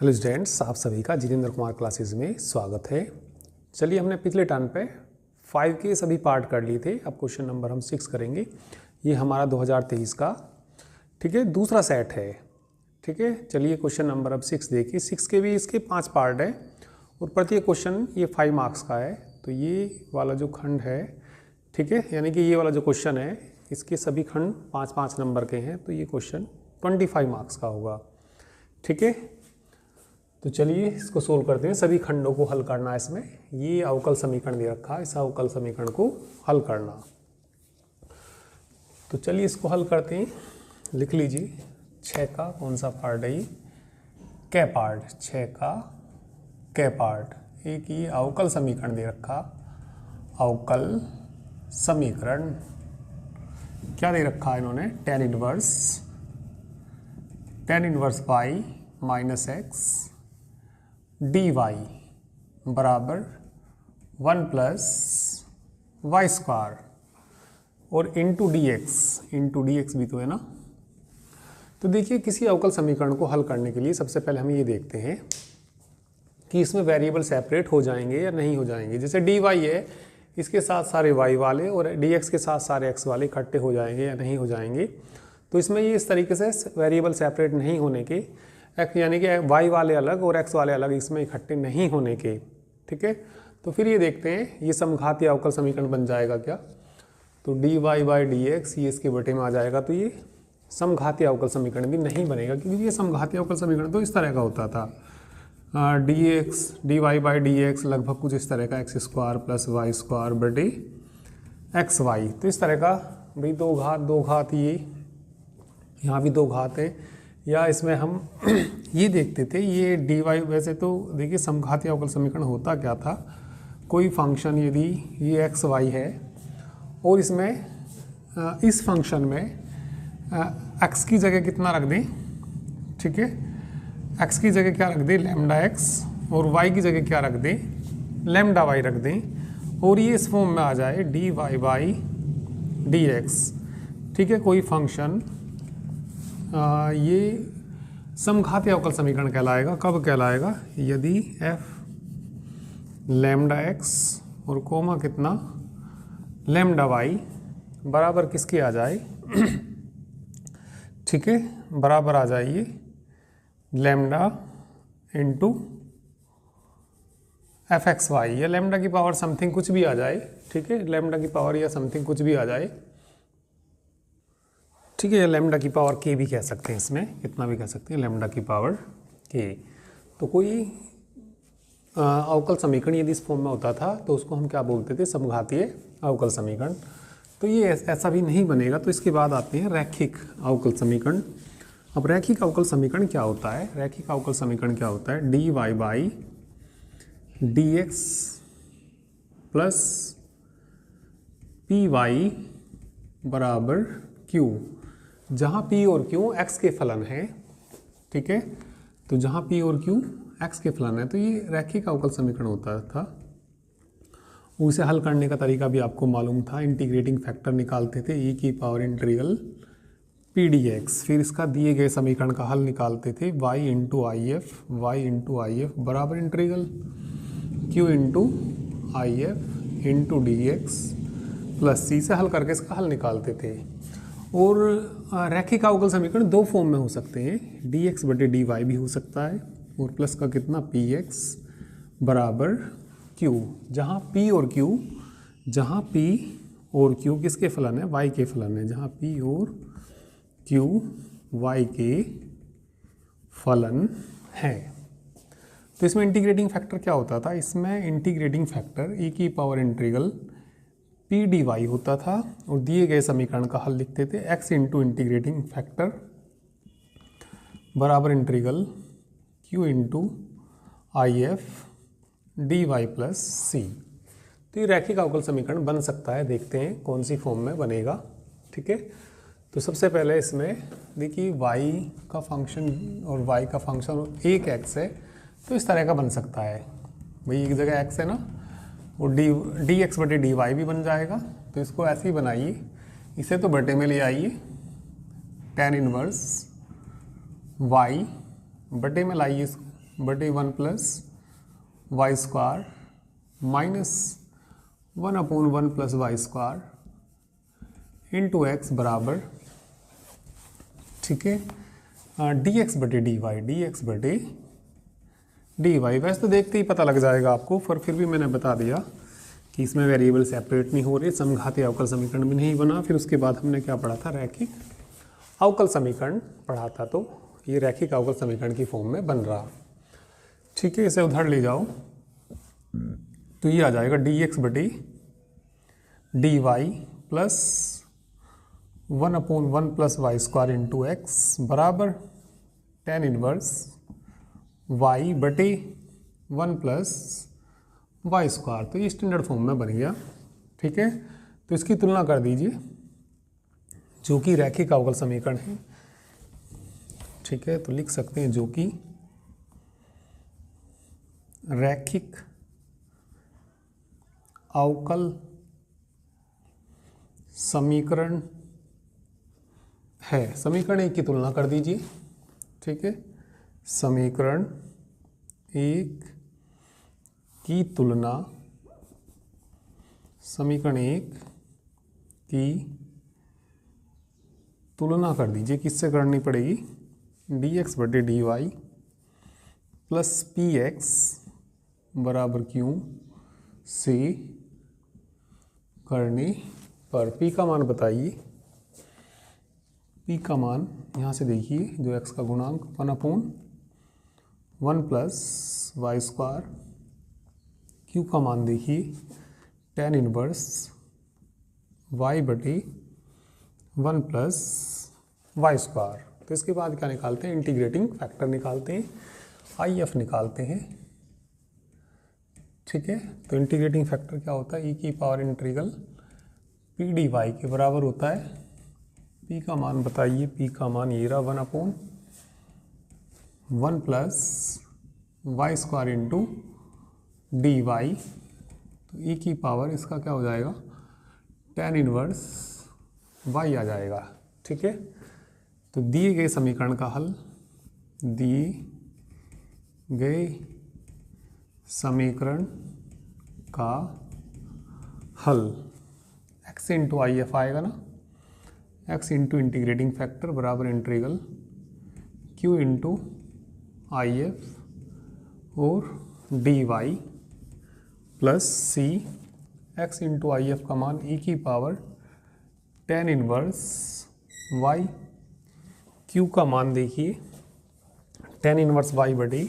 Hello students, आप सभी का जितेंद्र कुमार क्लासेस में स्वागत है। चलिए, हमने पिछले टर्म पे 5 के सभी पार्ट कर लिए थे। अब क्वेश्चन नंबर हम 6 करेंगे। ये हमारा 2023 का दूसरा सेट है। चलिए क्वेश्चन नंबर अब 6 देखिए। 6 के भी इसके 5 पार्ट है और प्रत्येक क्वेश्चन ये 5 मार्क्स का है। तो ये वाला जो खंड है, यानी कि ये वाला जो क्वेश्चन है, इसके सभी खंड 5-5 नंबर के हैं। तो ये क्वेश्चन 25 मार्क्स का होगा। तो चलिए इसको सोल्व करते हैं। सभी खंडों को हल करना है। इसमें ये अवकल समीकरण दे रखा है, इस अवकल समीकरण को हल करना। तो चलिए इसको हल करते हैं। लिख लीजिए 6 का कौन सा पार्ट है, ये कै पार्ट। 6 का कै पार्ट। एक ये अवकल समीकरण दे रखा, अवकल समीकरण क्या दे रखा है इन्होंने, tan inverse y minus x dy बराबर 1 प्लस वाई स्क्वायर और इंटू डी एक्स भी तो है ना। तो देखिए, किसी अवकल समीकरण को हल करने के लिए सबसे पहले हम ये देखते हैं कि इसमें वेरिएबल सेपरेट हो जाएंगे या नहीं हो जाएंगे। जैसे dy है, इसके साथ सारे y वाले और dx के साथ सारे x वाले इकट्ठे हो जाएंगे या नहीं हो जाएंगे। तो इसमें ये इस तरीके से वेरिएबल सेपरेट नहीं होने के, यानी कि y वाले अलग और x वाले अलग इसमें इकट्ठे नहीं होने के। तो फिर ये देखते हैं ये समघातीय अवकल समीकरण बन जाएगा क्या। तो dy बाई dx ये इसके बटे में आ जाएगा। तो ये समघातीय अवकल समीकरण भी नहीं बनेगा, क्योंकि ये समघातीय अवकल समीकरण तो इस तरह का होता था। dy बाई dx लगभग कुछ इस तरह का x square plus Y square बटे एक्स वाई। तो इस तरह का भाई दो घात ये यहाँ भी 2 घात है। या इसमें हम ये देखते थे, ये dy वैसे तो देखिए समघातीय अवकल समीकरण होता क्या था, कोई फंक्शन यदि ये एक्स वाई है और इसमें इस फंक्शन में x की जगह कितना रख दें, x की जगह क्या रख दें, लैम्डा x, और y की जगह क्या रख दें, लैम्डा y रख दें, और ये इस फॉर्म में आ जाए dy बाई dx। कोई फंक्शन ये समघातीय अवकल समीकरण कहलाएगा। कब कहलाएगा, यदि f लैम्डा x और कोमा कितना लैम्डा y बराबर किसके आ जाए, बराबर आ जाइए lambda into f x y, या लैम्डा की पावर समथिंग कुछ भी आ जाए। लैम्डा की पावर या समथिंग कुछ भी आ जाए। या लैम्डा की पावर के भी कह सकते हैं, इसमें कितना भी कह सकते हैं, लैम्डा की पावर के। तो कोई अवकल समीकरण यदि इस फॉर्म में होता था तो उसको हम क्या बोलते थे, समघातीय अवकल समीकरण। तो ये ऐसा भी नहीं बनेगा। तो इसके बाद आते हैं रैखिक अवकल समीकरण। अब रैखिक अवकल समीकरण क्या होता है, रैखिक अवकल समीकरण क्या होता है, dy by dx plus py बराबर q, जहाँ p और q x के फलन है। तो जहाँ p और q x के फलन है, तो ये रैखिक अवकल समीकरण होता था। उसे हल करने का तरीका भी आपको मालूम था, इंटीग्रेटिंग फैक्टर निकालते थे e की पावर इंटीग्रल p dx, फिर इसका दिए गए समीकरण का हल निकालते थे y इंटू आई एफ बराबर integral q into I F into D x plus c से हल करके इसका हल निकालते थे। और रैखिक अवकल समीकरण 2 फॉर्म में हो सकते हैं, dx बटे dy भी हो सकता है, और प्लस का कितना px बराबर q, जहाँ p और q किसके फलन है, y के फलन है। जहाँ p और q y के फलन है। तो इसमें इंटीग्रेटिंग फैक्टर क्या होता था, इसमें इंटीग्रेटिंग फैक्टर e की पावर इंटीग्रल p dy होता था, और दिए गए समीकरण का हल लिखते थे x इंटू इंटीग्रेटिंग फैक्टर बराबर integral q into I F D Y plus C. तो ये रैखिक अवकल समीकरण बन सकता है। देखते हैं कौन सी फॉर्म में बनेगा। तो सबसे पहले इसमें देखिए y का फंक्शन और y का फंक्शन और एक x है, तो इस तरह का बन सकता है। भाई एक जगह x है ना, और डी एक्स बटे डी वाई भी बन जाएगा। तो इसको ऐसे ही बनाइए, इसे तो बटे में ले आइए, tan इनवर्स y बटे में लाइए इसको बटे 1 plus Y square minus 1/1 plus Y square into x बराबर, ठीक है, डी एक्स बटे डी वाई, डी एक्स बटे डी वाई। वैसे तो देखते ही पता लग जाएगा आपको, पर फिर भी मैंने बता दिया कि इसमें वेरिएबल सेपरेट नहीं हो रहे, समघातीय अवकल समीकरण भी नहीं बना। फिर उसके बाद हमने क्या पढ़ा था, रैखिक अवकल समीकरण पढ़ा था, तो ये रैखिक अवकल समीकरण की फॉर्म में बन रहा, ठीक है। इसे उधर ले जाओ तो ये आ जाएगा डी एक्स बटे d Y plus 1/1 plus Y square into x बराबर tan इनवर्स वाई बटे 1 प्लस वाई स्क्वायर। तो ये स्टैंडर्ड फॉर्म में बन गया, ठीक है। तो इसकी तुलना कर दीजिए, जो कि रैखिक अवकल समीकरण है, ठीक है। तो लिख सकते हैं जो कि रैखिक अवकल समीकरण है। समीकरण एक की तुलना कर दीजिए, ठीक है। समीकरण एक की तुलना, समीकरण एक की तुलना कर दीजिए, किससे करनी पड़ेगी, डी एक्स बटे d Y plus p x बराबर क्यू से करने पर पी का मान बताइए। पी का मान यहाँ से देखिए, जो एक्स का गुणांक 1/1 प्लस वाई स्क्वायर, क्यू का मान देखिए tan इनवर्स वाई बटे 1 प्लस वाई स्क्वायर। तो इसके बाद क्या निकालते हैं, इंटीग्रेटिंग फैक्टर निकालते हैं, आई एफ निकालते हैं, ठीक है। तो इंटीग्रेटिंग फैक्टर क्या होता है, ई की power integral p d y के बराबर होता है। पी का मान बताइए, पी का मान ये रहा 1/1 plus Y square into d y. तो ई की पावर इसका क्या हो जाएगा, tan इनवर्स वाई आ जाएगा, ठीक है। तो दिए गए समीकरण का हल, दिए गए समीकरण का हल x इंटू आई एफ आएगा ना, x इंटू इंटीग्रेटिंग फैक्टर बराबर integral q into I F और D Y plus C, x into I F का मान e की power tan inverse y, q का मान देखिए tan इनवर्स y बटी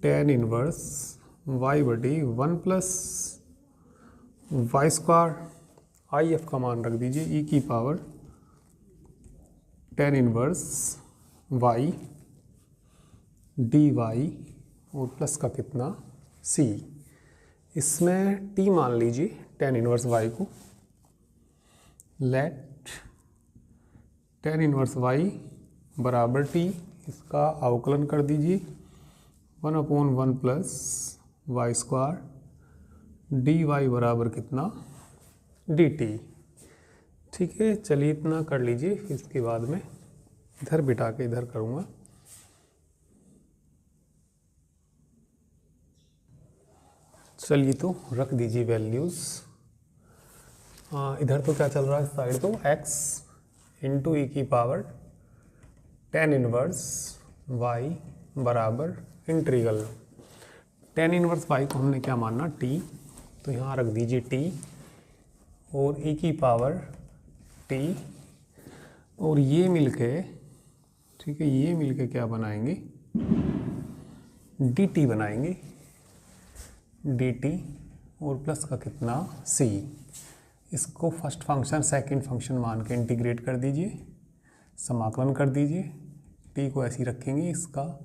tan इनवर्स y बटी 1 plus Y square, I F का मान रख दीजिए ई की power tan inverse y D Y और प्लस का कितना c। इसमें t मान लीजिए tan इनवर्स y को, लेट tan इनवर्स y बराबर t, इसका अवकलन कर दीजिए 1/1 plus Y square d y बराबर कितना डी टी, ठीक है। चलिए इतना कर लीजिए, इसके बाद में इधर बिठा के इधर करूँगा। चलिए तो रख दीजिए वैल्यूज़, इधर तो क्या चल रहा है साइड, तो x इंटू ई की पावर tan इनवर्स y बराबर इंटीग्रल tan इनवर्स y को हमने क्या मानना t, तो यहाँ रख दीजिए t और e की पावर t, और ये मिलके, ठीक है, ये मिलके क्या बनाएंगे dt बनाएंगे, dt और प्लस का कितना c। इसको फर्स्ट फंक्शन सेकंड फंक्शन मान के इंटीग्रेट कर दीजिए, समाकलन कर दीजिए, t को ऐसे ही रखेंगे, इसका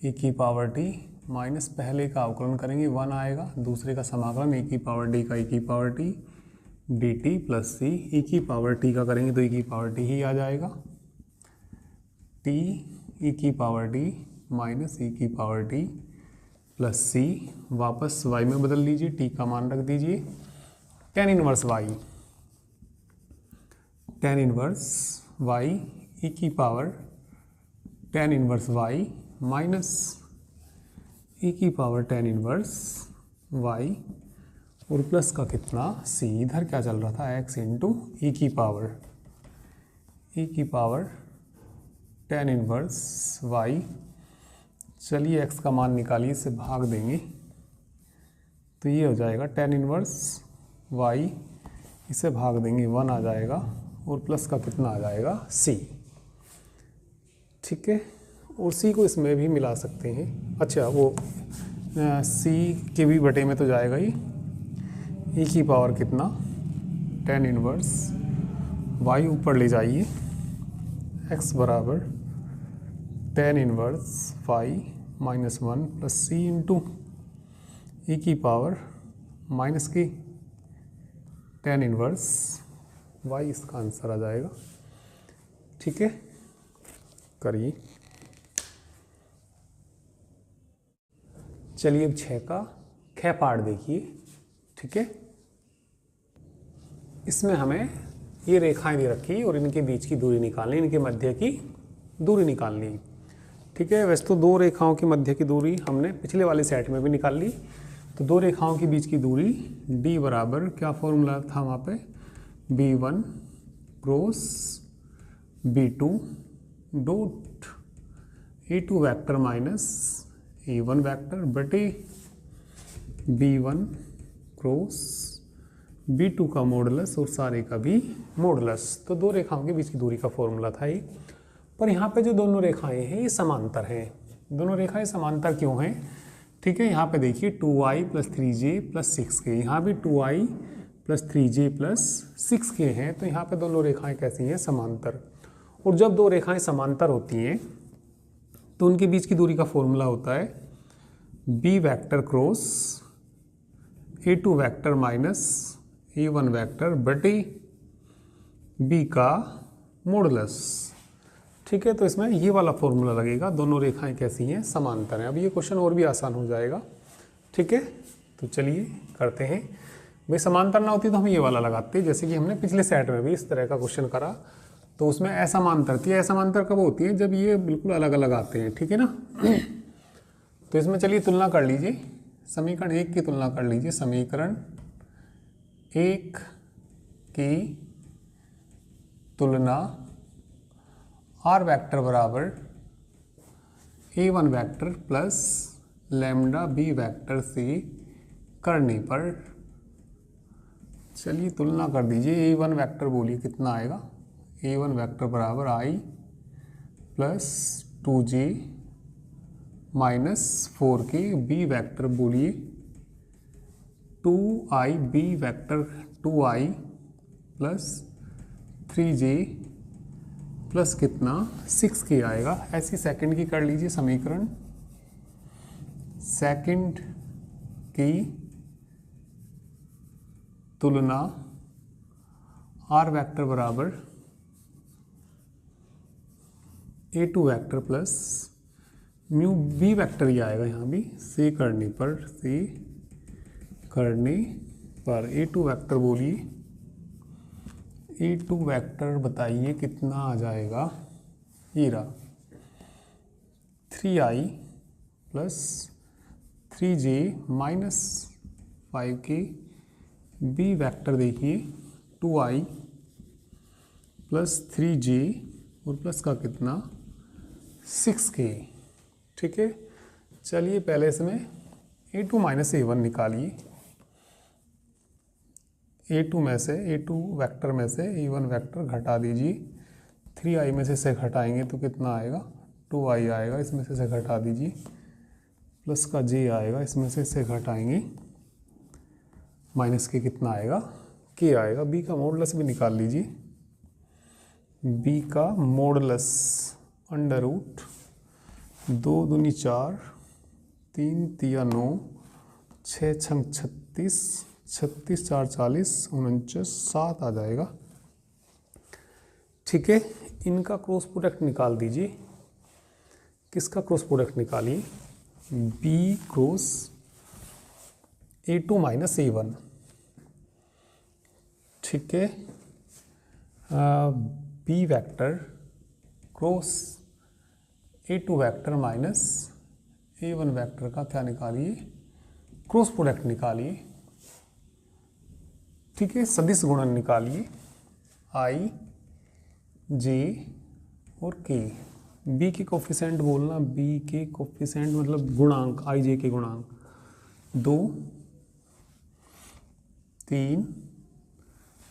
e की पावर t माइनस पहले का अवकलन करेंगे 1 आएगा, दूसरे का समाकलन e की पावर d का e की power t dt plus c, e की पावर t का करेंगे तो e की पावर t ही आ जाएगा, t e की पावर t माइनस e की पावर t प्लस c, वापस y में बदल लीजिए, t का मान रख दीजिए tan inverse y, tan inverse y e की power tan inverse y minus E की पावर tan इनवर्स y और प्लस का कितना c, इधर क्या चल रहा था x इंटू ई की पावर tan इनवर्स y। चलिए x का मान निकालिए, इसे भाग देंगे तो ये हो जाएगा tan इनवर्स y, इसे भाग देंगे 1 आ जाएगा और प्लस का कितना आ जाएगा c। ठीक है, और c को इसमें भी मिला सकते हैं। अच्छा, वो c के भी बटे में तो जाएगा ही, e की पावर कितना tan इनवर्स y ऊपर ले जाइए, x बराबर tan inverse y minus 1 plus c into ई की पावर माइनस की tan इनवर्स y, इसका आंसर आ जाएगा। ठीक है, करिए। चलिए अब 6 का ख पार्ट देखिए। ठीक है, इसमें हमें ये रेखाएं दे रखी और इनके बीच की दूरी निकालनी, इनके मध्य की दूरी निकालनी। ठीक है, वैसे तो दो रेखाओं के मध्य की दूरी हमने पिछले वाले सेट में भी निकाल ली। तो दो रेखाओं के बीच की दूरी d बराबर क्या फॉर्मूला था वहाँ पे, b1 cross b2 dot a2 vector minus a1 vector बटे b1 क्रॉस b2 का मॉडुलस और सारे का भी मॉडुलस। तो दो रेखाओं के बीच की दूरी का फॉर्मूला था ये। पर यहाँ पे जो दोनों रेखाएं हैं ये समांतर हैं। दोनों रेखाएं समांतर क्यों हैं? ठीक है, यहाँ पे देखिए 2i plus 3j plus 6k, यहाँ भी 2i plus 3j plus 6k हैं। तो यहाँ पे दोनों रेखाएं कैसी हैं? समांतर। और जब दो रेखाएं समांतर होती हैं तो उनके बीच की दूरी का फॉर्मूला होता है b vector cross a2 vector minus a1 vector बटे b का मॉडुलस। ठीक है, तो इसमें ये वाला फॉर्मूला लगेगा, दोनों रेखाएं कैसी हैं? समांतर हैं। अब ये क्वेश्चन और भी आसान हो जाएगा। ठीक है, तो चलिए करते हैं। भाई समांतर ना होती तो हम ये वाला लगाते, जैसे कि हमने पिछले सेट में भी इस तरह का क्वेश्चन करा तो उसमें असमांतर थी। असमांतर कब होती है? जब ये बिल्कुल अलग अलग आते हैं। ठीक है ना। तो इसमें चलिए तुलना कर लीजिए, समीकरण 1 की तुलना कर लीजिए। समीकरण 1 की तुलना r वैक्टर बराबर a1 vector plus lambda b vector से करने पर, चलिए तुलना कर दीजिए। a1 वैक्टर बोलिए कितना आएगा? a1 वैक्टर बराबर i plus 2j minus 4k, b vector बोलिए 2i, b vector 2i plus 3j plus कितना 6k आएगा। ऐसी सेकंड की कर लीजिए समीकरण। सेकंड की तुलना r वेक्टर बराबर a2 vector plus mu b vector ही आएगा यहाँ भी, से करने पर a2 वेक्टर बोलिए, a2 वेक्टर बताइए कितना आ जाएगा? ये रहा 3i plus 3j minus 5k, b vector देखिए 2i प्लस 3j और प्लस का कितना 6k। ठीक है, चलिए पहले इसमें a2 माइनस a1 निकालिए। a2 में से a2 वेक्टर में से a1 वेक्टर घटा दीजिए। 3i में से घटाएंगे तो कितना आएगा? 2i आएगा, इसमें से घटा दीजिए। प्लस का j आएगा, इसमें से घटाएंगे माइनस के कितना आएगा? k आएगा। b का मॉडुलस भी निकाल लीजिए। b का मॉडुलस अंडर रूट 2 दूनी 4, 3 तिया 9, 6 छंग 36, 36 4 40, 49 7 आ जाएगा। ठीक है, इनका क्रॉस प्रोडक्ट निकाल दीजिए। किसका क्रॉस प्रोडक्ट निकालिए? b cross a2 minus a1। ठीक है, b vector cross a2 vector minus A1 vector का क्या निकालिए, क्रॉस प्रोडक्ट निकालिए। ठीक है, सदिश गुणन निकालिए I J और K। B के कोफिशिएंट बोलना, B के कोफिशिएंट मतलब गुणांक, I J के गुणांक 2 3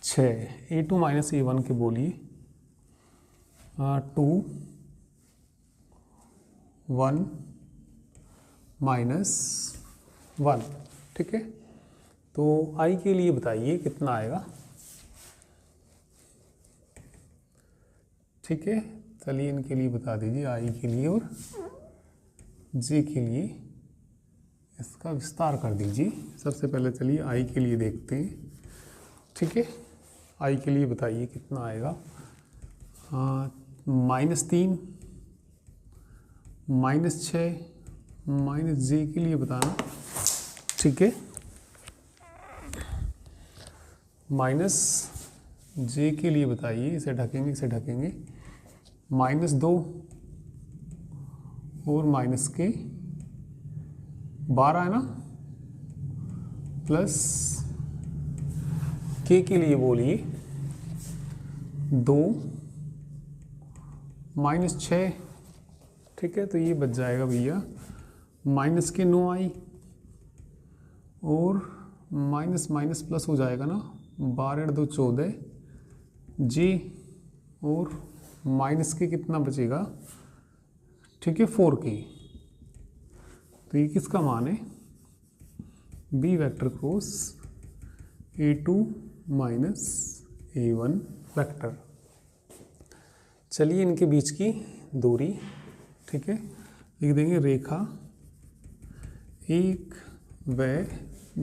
6। A2 माइनस A1 के बोलिए 2 1 माइनस 1। ठीक है, तो I के लिए बताइए कितना आएगा। ठीक है, चलिए इनके लिए बता दीजिए, I के लिए और J के लिए इसका विस्तार कर दीजिए। सबसे पहले चलिए I के लिए देखते हैं। ठीक है, I के लिए बताइए कितना आएगा। -3 -6 माइनस J के लिए बताना। ठीक है, माइनस J के लिए बताइए, इसे ढकेंगे इसे ढकेंगे, -2 और माइनस के 12 है ना, प्लस K के लिए बोलिए 2 -6। ठीक है, तो ये बच जाएगा भैया माइनस के 9i और माइनस माइनस प्लस हो जाएगा ना, 12 2 14 J और माइनस के कितना बचेगा। ठीक है, 4k। तो ये किसका मान है, B vector cross A2 minus A1 vector. चलिए इनके बीच की दूरी, ठीक है, लिख देंगे रेखा 1 व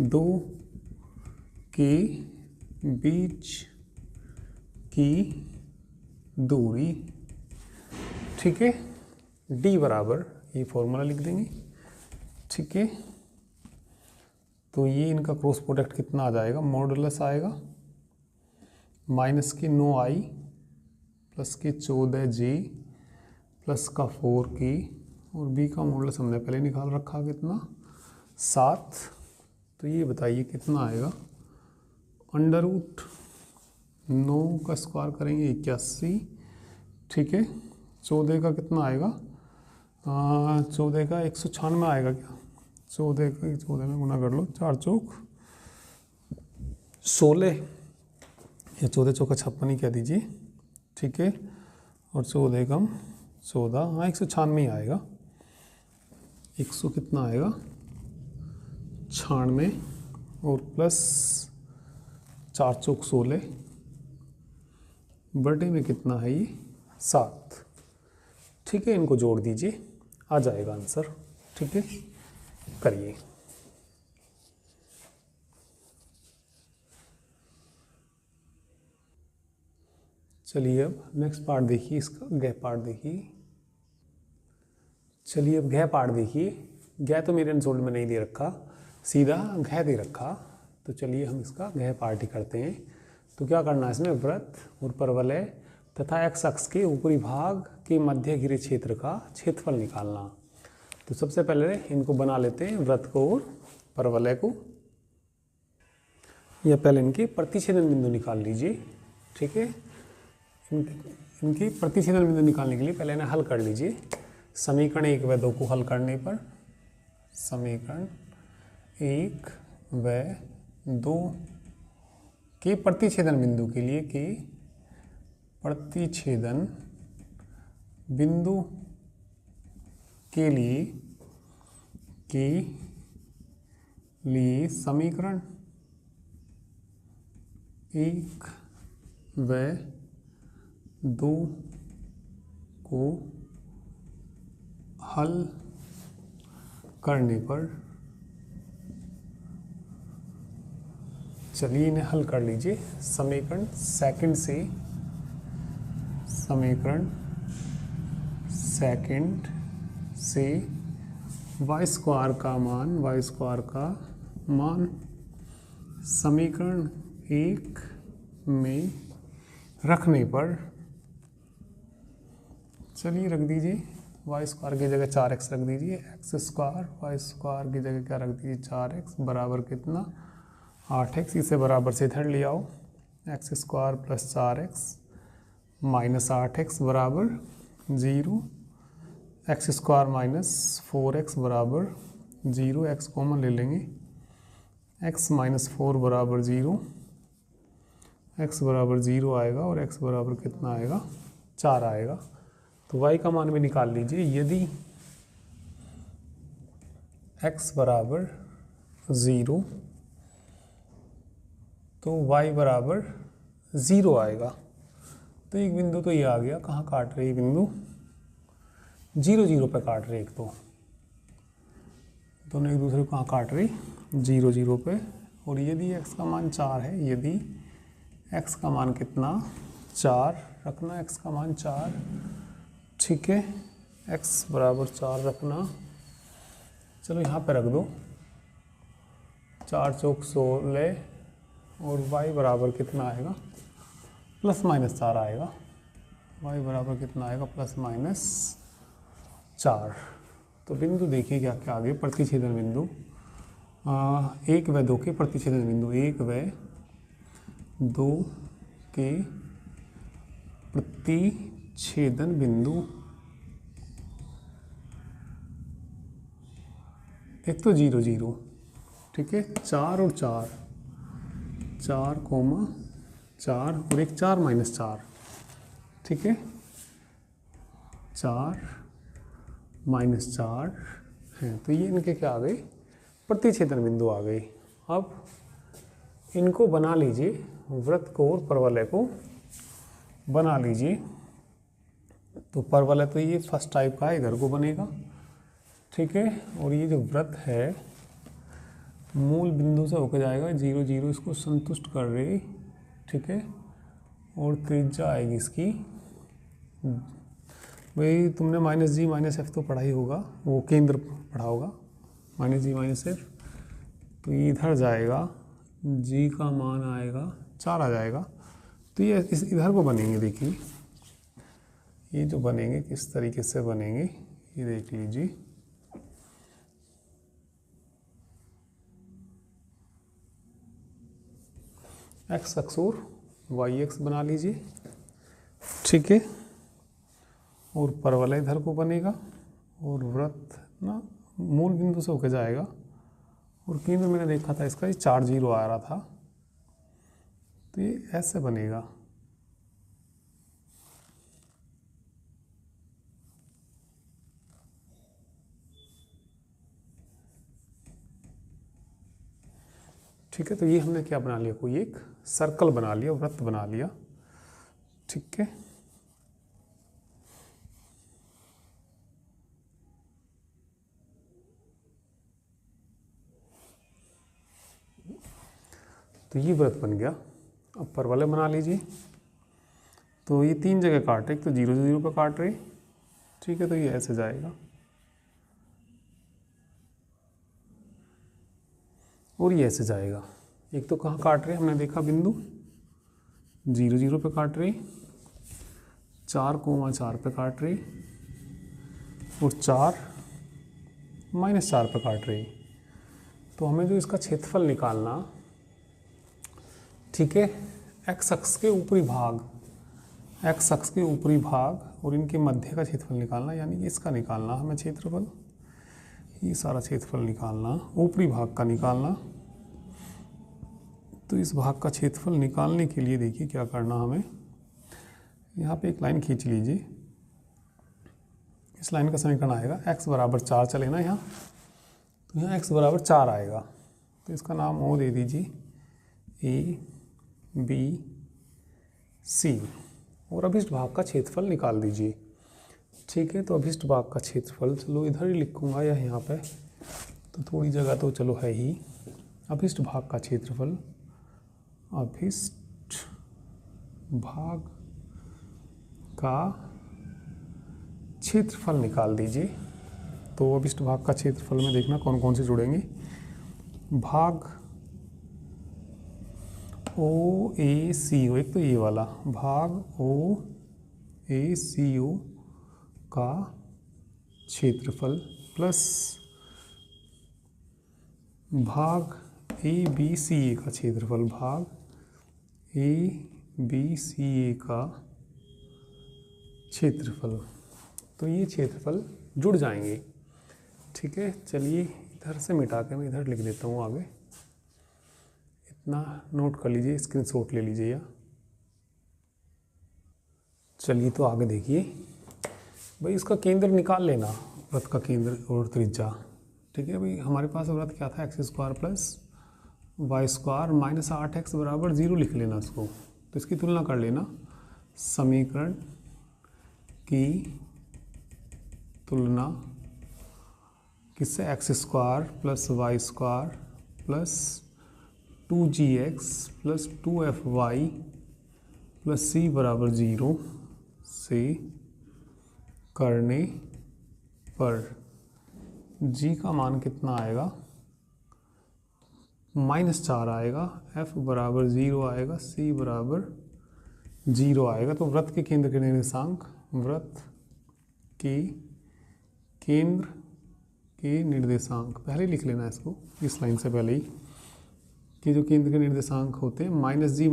2 के बीच की दूरी। ठीक है, D बराबर, ये फॉर्मूला लिख देंगे। ठीक है, तो ये इनका क्रॉस प्रोडक्ट कितना आ जाएगा, मॉडुलस आएगा माइनस के 9i प्लस के 14j प्लस का 4k और B का मॉडुलस हमने पहले निकाल रखा कितना, 7। तो ये बताइए कितना आएगा, √9 का स्क्वायर करेंगे 81। ठीक है, 14 का कितना आएगा, 14 का 196 आएगा क्या, 14 में गुना कर लो, 4 चौक 16 या 14 चौका 56 ही कह दीजिए। ठीक है, और 14 कम 14, हाँ 196 ही आएगा। 100 कितना आएगा 96 और प्लस 4 चौक 16 बटे में कितना है ये 7। ठीक है, इनको जोड़ दीजिए, आ जाएगा आंसर। ठीक है, करिए। चलिए अब नेक्स्ट पार्ट देखिए, इसका गह पार्ट देखिए। चलिए अब गह पार्ट देखिए। गह तो मेरे आंसर में नहीं दे रखा, सीधा गह दे रखा। तो चलिए हम इसका गह पार्ट ही करते हैं। तो क्या करना है, इसमें वृत्त और परवलय तथा एक्स अक्ष के ऊपरी भाग के मध्य घिरे क्षेत्र का क्षेत्रफल निकालना। तो सबसे पहले इनको बना लेते हैं, वृत्त को और परवलय को। या पहले इनके प्रतिच्छेदन बिंदु निकाल लीजिए। ठीक है, इनके प्रतिच्छेदन बिंदु निकालने के लिए पहले इन्हें हल कर लीजिए। समीकरण 1 व 2 को हल करने पर समीकरण 1 व 2 के प्रतिच्छेदन बिंदु के लिए, के प्रतिच्छेदन बिंदु के लिए समीकरण 1 व 2 को हल करने पर, चलिए इन्हें हल कर लीजिए। समीकरण सेकंड से वाई स्क्वायर का मान समीकरण 1 में रखने पर, चलिए रख दीजिए वाई स्क्वायर की जगह 4x रख दीजिए, एक्स स्क्वायर वाई स्क्वायर की जगह क्या रख दीजिए 4x बराबर कितना 8x, इसे बराबर से इधर ले आओ, x square plus 4x minus 8x बराबर 0, एक्स स्क्वायर माइनस 4x बराबर 0, एक्स कॉमन ले लेंगे, x माइनस 4 बराबर 0, x बराबर 0 आएगा और x बराबर कितना आएगा 4 आएगा। तो y का मान भी निकाल लीजिए, यदि x बराबर 0 तो y बराबर 0 आएगा। तो एक बिंदु तो ये आ गया, कहाँ काट रहे बिंदु 0 0 पे काट रहे, एक तो दोनों एक दूसरे को कहाँ काट रही 0 0 पे। और यदि x का मान 4 है, यदि x का मान कितना 4 रखना, x का मान 4, ठीक है, x बराबर 4 रखना, चलो यहाँ पे रख दो, 4 चौक 16 और y बराबर कितना आएगा प्लस माइनस 4 आएगा, y बराबर कितना आएगा प्लस माइनस 4। तो बिंदु देखिए क्या क्या आगे, प्रतिच्छेदन बिंदु 1 व 2 के प्रतिच्छेदन बिंदु, 1 व 2 के प्रतिच्छेदन बिंदु, एक तो 0 0, ठीक है, 4 और 4, 4 कोमा 4 और एक 4 माइनस 4, ठीक है, 4 माइनस 4 हैं। तो ये इनके क्या आ गए प्रतिच्छेदन बिंदु आ गए। अब इनको बना लीजिए, वृत्त को और परवलय को बना लीजिए। तो परवलय तो ये फर्स्ट टाइप का है, इधर को बनेगा, ठीक है, और ये जो वृत्त है मूल बिंदु से होकर जाएगा 0 0, इसको संतुष्ट कर रही, ठीक है, और त्रिज्या आएगी इसकी, भाई तुमने माइनस जी माइनस एफ तो पढ़ा ही होगा, वो केंद्र पढ़ा होगा, माइनस जी माइनस एफ, तो ये इधर जाएगा, जी का मान आएगा 4 आ जाएगा। तो ये इस इधर को बनेंगे, देखिए ये जो बनेंगे किस तरीके से बनेंगे ये देख लीजिए, एक्स अक्ष और वाई एक्स बना लीजिए, ठीक है, और परवलय इधर को बनेगा और वृत्त ना मूल बिंदु से होकर जाएगा, और केंद्र मैंने देखा था इसका ये 4 0 आ रहा था, तो ये ऐसे बनेगा, ठीक है। तो ये हमने क्या बना लिया, कोई एक सर्कल बना लिया, वृत्त बना लिया, ठीक है। तो ये वृत्त बन गया। अब परवलय बना लीजिए। तो ये 3 जगह काट रहे, एक तो 0 0 पे काट रहे, ठीक है, तो ये ऐसे जाएगा और ये ऐसे जाएगा। एक तो कहाँ काट रहे हमने देखा बिंदु 0 0 पे काट रहे, 4 कोमा 4 पे काट रहे और 4 माइनस 4 पे काट रही। तो हमें जो इसका क्षेत्रफल निकालना, ठीक है, एक्स अक्ष के ऊपरी भाग, एक्स अक्ष के ऊपरी भाग और इनके मध्य का क्षेत्रफल निकालना, यानी कि इसका निकालना हमें क्षेत्रफल, ये सारा क्षेत्रफल निकालना, ऊपरी भाग का निकालना। तो इस भाग का क्षेत्रफल निकालने के लिए देखिए क्या करना हमें, यहाँ पे एक लाइन खींच लीजिए, इस लाइन का समीकरण आएगा x बराबर 4 चले ना यहाँ, तो यहाँ x बराबर 4 आएगा, तो इसका नाम ओ दे दीजिए ए बी सी, और अभिष्ट भाग का क्षेत्रफल निकाल दीजिए, ठीक है। तो अभिष्ट भाग का क्षेत्रफल, चलो इधर ही लिखूँगा या यहाँ पे, तो थोड़ी जगह तो चलो है ही। अभिष्ट भाग का क्षेत्रफल, अभिष्ट भाग का क्षेत्रफल निकाल दीजिए। तो अभिष्ट भाग का क्षेत्रफल में देखना कौन कौन से जुड़ेंगे, भाग ओ ए सी ओ, एक तो ये वाला भाग ओ ए सी ओ का क्षेत्रफल प्लस भाग ए बी सी ए का क्षेत्रफल भाग ए बी सी ए का क्षेत्रफल। तो ये क्षेत्रफल जुड़ जाएंगे। ठीक है, चलिए इधर से मिटा के मैं इधर लिख देता हूँ आगे। इतना नोट कर लीजिए, स्क्रीनशॉट ले लीजिए या चलिए तो आगे देखिए भाई, इसका केंद्र निकाल लेना, वृत्त का केंद्र और त्रिज्या। ठीक है भाई, हमारे पास वृत्त क्या था, x square plus Y square minus 8x बराबर 0 लिख लेना इसको। तो इसकी तुलना कर लेना, समीकरण की तुलना किससे, x square plus Y square plus 2gx plus 2fy plus c बराबर 0 से करने पर g का मान कितना आएगा, -4 आएगा, f बराबर 0 आएगा, c बराबर 0 आएगा। तो वृत्त के केंद्र के निर्देशांक, वृत्त के केंद्र के निर्देशांक पहले लिख लेना इसको, इस लाइन से पहले ही, कि जो केंद्र के निर्देशांक होते हैं -g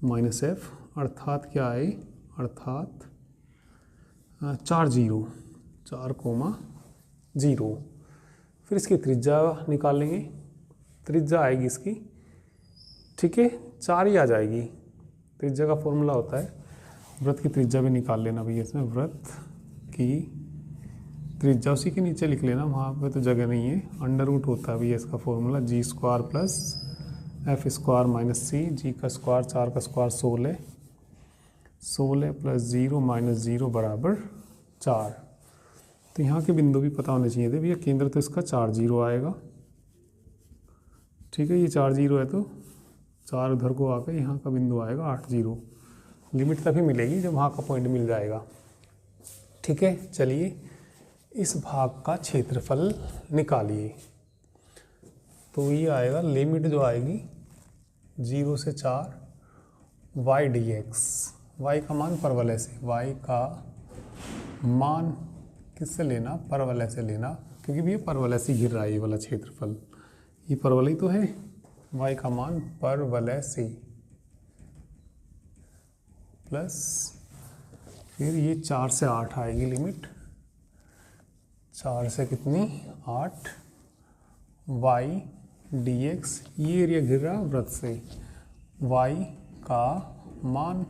माइनस f, अर्थात क्या आए, अर्थात 4 0 फिर इसकी त्रिज्या निकाल लेंगे, त्रिज्या आएगी इसकी, ठीक है 4 ही आ जाएगी। त्रिज्या का फॉर्मूला होता है, वृत्त की त्रिज्या भी निकाल लेना भैया इसमें, वृत्त की त्रिज्या उसी के नीचे लिख लेना, वहाँ पे तो जगह नहीं है, अंडर रूट होता है भैया इसका formula, G square plus F square minus C, G का स्क्वायर 4 का स्क्वायर 16 प्लस 0 माइनस 0 बराबर 4। तो यहाँ के बिंदु भी पता होने चाहिए थे भैया, केंद्र तो इसका 4 0 आएगा। ठीक है, ये 4 0 है तो 4 उधर को आकर यहाँ का बिंदु आएगा 8 0। लिमिट तभी मिलेगी जब वहाँ का पॉइंट मिल जाएगा। ठीक है, चलिए इस भाग का क्षेत्रफल निकालिए। तो ये आएगा, लिमिट जो आएगी 0 से 4 y dx, y का मान परवलय से, y का मान किससे लेना, परवलय से लेना, क्योंकि भी ये परवलय से घिर रहा है ये वाला क्षेत्रफल, ये परवलय तो है, y का मान परवलय से प्लस फिर ये 4 से 8 आएगी लिमिट, 4 से कितनी 8 y dx, ये एरिया घिर रहा वृत्त से, y का मान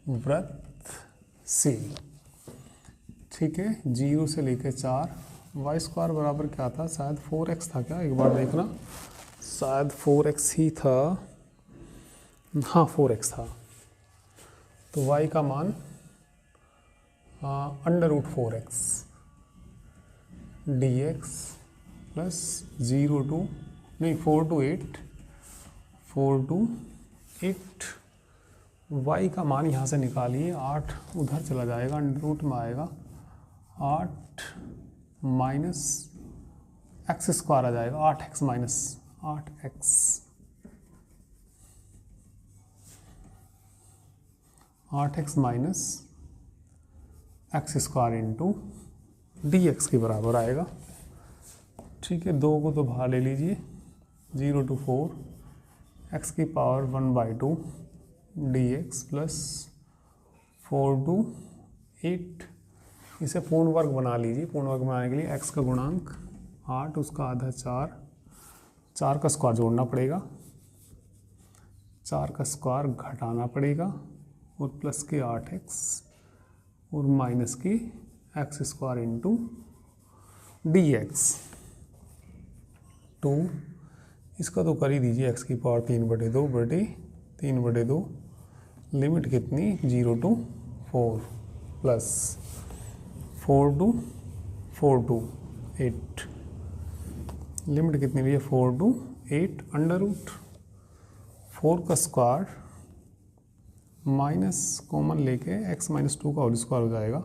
वृत्त से। ठीक है, 0 से लेकर 4, वाई स्क्वायर बराबर क्या था, शायद 4x था क्या, एक बार देखना, शायद 4x ही था, हाँ 4x था। तो y का मान under root 4x dx plus 4 to 8 y का मान यहाँ से निकालिए, 8 उधर चला जाएगा, अंडर रूट में आएगा 8 माइनस एक्स स्क्वायर आ जाएगा, 8x minus 8x minus x square into D x के बराबर आएगा। ठीक है, 2 को तो बाहर ले लीजिए, 0 to 4 x की पावर 1/2 dx प्लस 4 to 8, इसे पूर्ण वर्ग बना लीजिए। पूर्ण वर्ग बनाने के लिए x का गुणांक 8, उसका आधा 4 का स्क्वायर जोड़ना पड़ेगा, 4 का स्क्वायर घटाना पड़ेगा, और प्लस के 8x और माइनस की x square into D x 2, इसका तो कर ही दीजिए, x की पावर 3/2 लिमिट कितनी 0 to 4 प्लस 4 to 8, लिमिट कितनी भी है 4 to 8, अंडर रूट 4 का स्क्वायर माइनस कॉमन लेके x माइनस 2 का होल स्क्वायर हो जाएगा,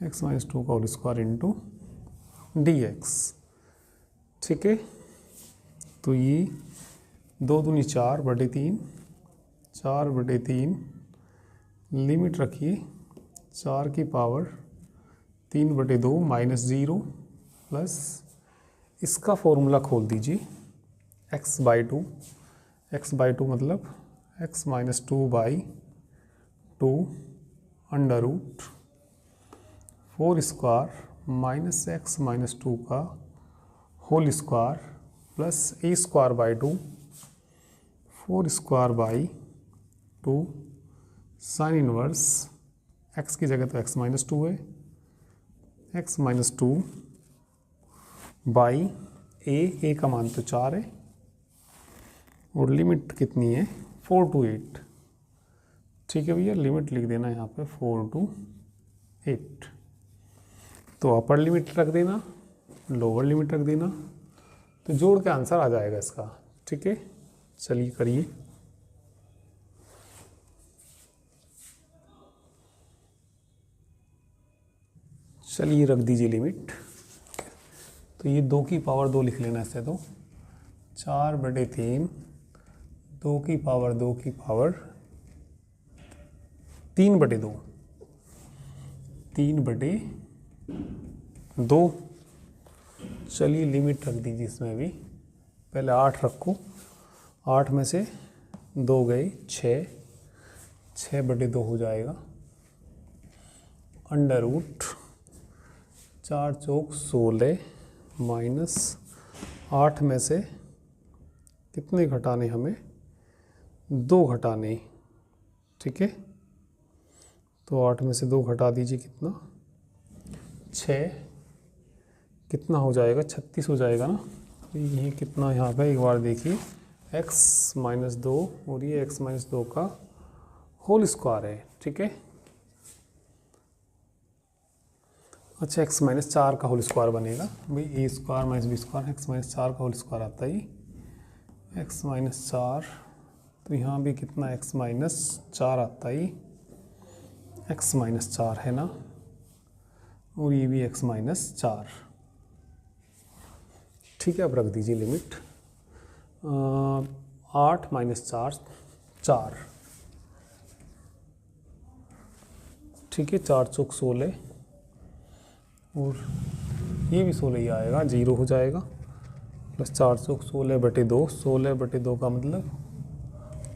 x माइनस 2 का whole square into D x. ठीक है, तो ये 2 दूनी 4/3, 4/3 लिमिट रखिए 4 की पावर 3/2 माइनस 0 प्लस इसका फॉर्मूला खोल दीजिए x/2, x/2 मतलब x minus 2/2 under root 4 square minus x minus 2 का whole square plus a²/2 4 square sine inverse x की जगह तो x माइनस 2 है, x माइनस 2 बाई a का मान तो 4 है और लिमिट कितनी है 4 to 8। ठीक है भैया, लिमिट लिख देना यहाँ पे 4 to 8। तो अपर लिमिट रख देना, लोअर लिमिट रख देना, तो जोड़ के आंसर आ जाएगा इसका। ठीक है, चलिए करिए। चलिए रख दीजिए लिमिट। तो ये 2 की पावर 2 लिख लेना ऐसे, तो 4/3 2 की पावर 2 की पावर 3/2 3/2। चलिए लिमिट रख दीजिए इसमें भी, पहले 8 रखो, 8 में से 2 गए 6, 6/2 हो जाएगा अंडर रूट 4 चौक 16 माइनस 8 में से कितने घटाने हमें 2 घटाने। ठीक है, तो 8 में से 2 घटा दीजिए, कितना 6, कितना हो जाएगा 36 हो जाएगा ना। तो ये कितना यहाँ पे एक बार देखिए x माइनस 2 और ये x माइनस 2 का होल स्क्वायर है। ठीक है, अच्छा x माइनस 4 का होल स्क्वायर बनेगा भाई, a² minus b², x minus 4 का होल स्क्वायर आता है x माइनस 4, तो यहाँ भी कितना x माइनस 4 आता है, x माइनस 4 है ना, और ये भी x माइनस 4। ठीक है, अब रख दीजिए लिमिट 8 माइनस 4 4। ठीक है, 4 चौक 16 और ये भी 16 ही आएगा, 0 हो जाएगा, प्लस 4 चौक 16/2, 16/2 का मतलब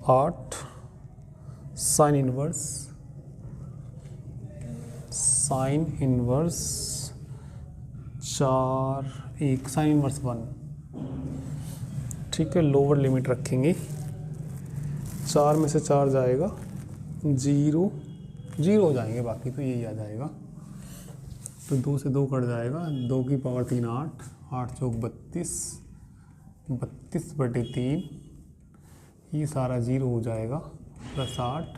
8 साइन इनवर्स 4 1 साइन इनवर्स 1। ठीक है, लोअर लिमिट रखेंगे, 4 में से 4 जाएगा 0 0 हो जाएंगे, बाकी तो यही आ जाएगा। तो 2 से 2 कट जाएगा, 2 की पावर 3 8, 8 चौक 32, 32/3, ये सारा 0 हो जाएगा, प्लस 8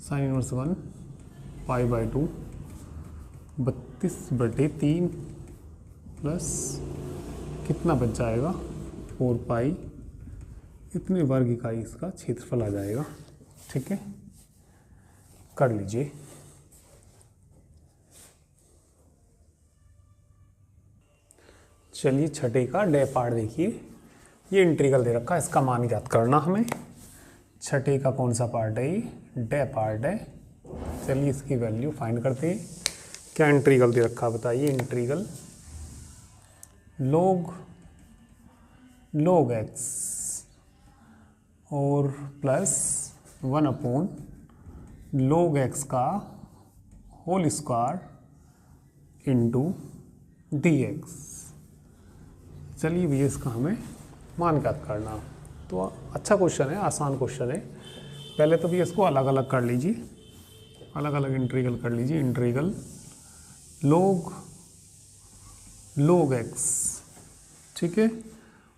साइन इनवर्स 1 π/2 32/3 प्लस कितना बच जाएगा 4π, इतने वर्ग इकाई इसका क्षेत्रफल आ जाएगा। ठीक है, कर लीजिए। चलिए छठे का डे पार्ट देखिए, ये इंटीग्रल दे रखा है, इसका मान ज्ञात करना हमें। छठे का कौन सा पार्ट है, डे पार्ट है। चलिए इसकी वैल्यू फाइंड करते हैं। क्या इंटीग्रल दे रखा है बताइए, इंटीग्रल log x और प्लस 1/log x का होल स्क्वायर इंटू dx। चलिए भैया इसका हमें मान ज्ञात करना। तो अच्छा क्वेश्चन है, आसान क्वेश्चन है। पहले तो भैया इसको अलग अलग कर लीजिए, अलग अलग इंटीग्रल कर लीजिए। इंटीग्रल log x, ठीक है,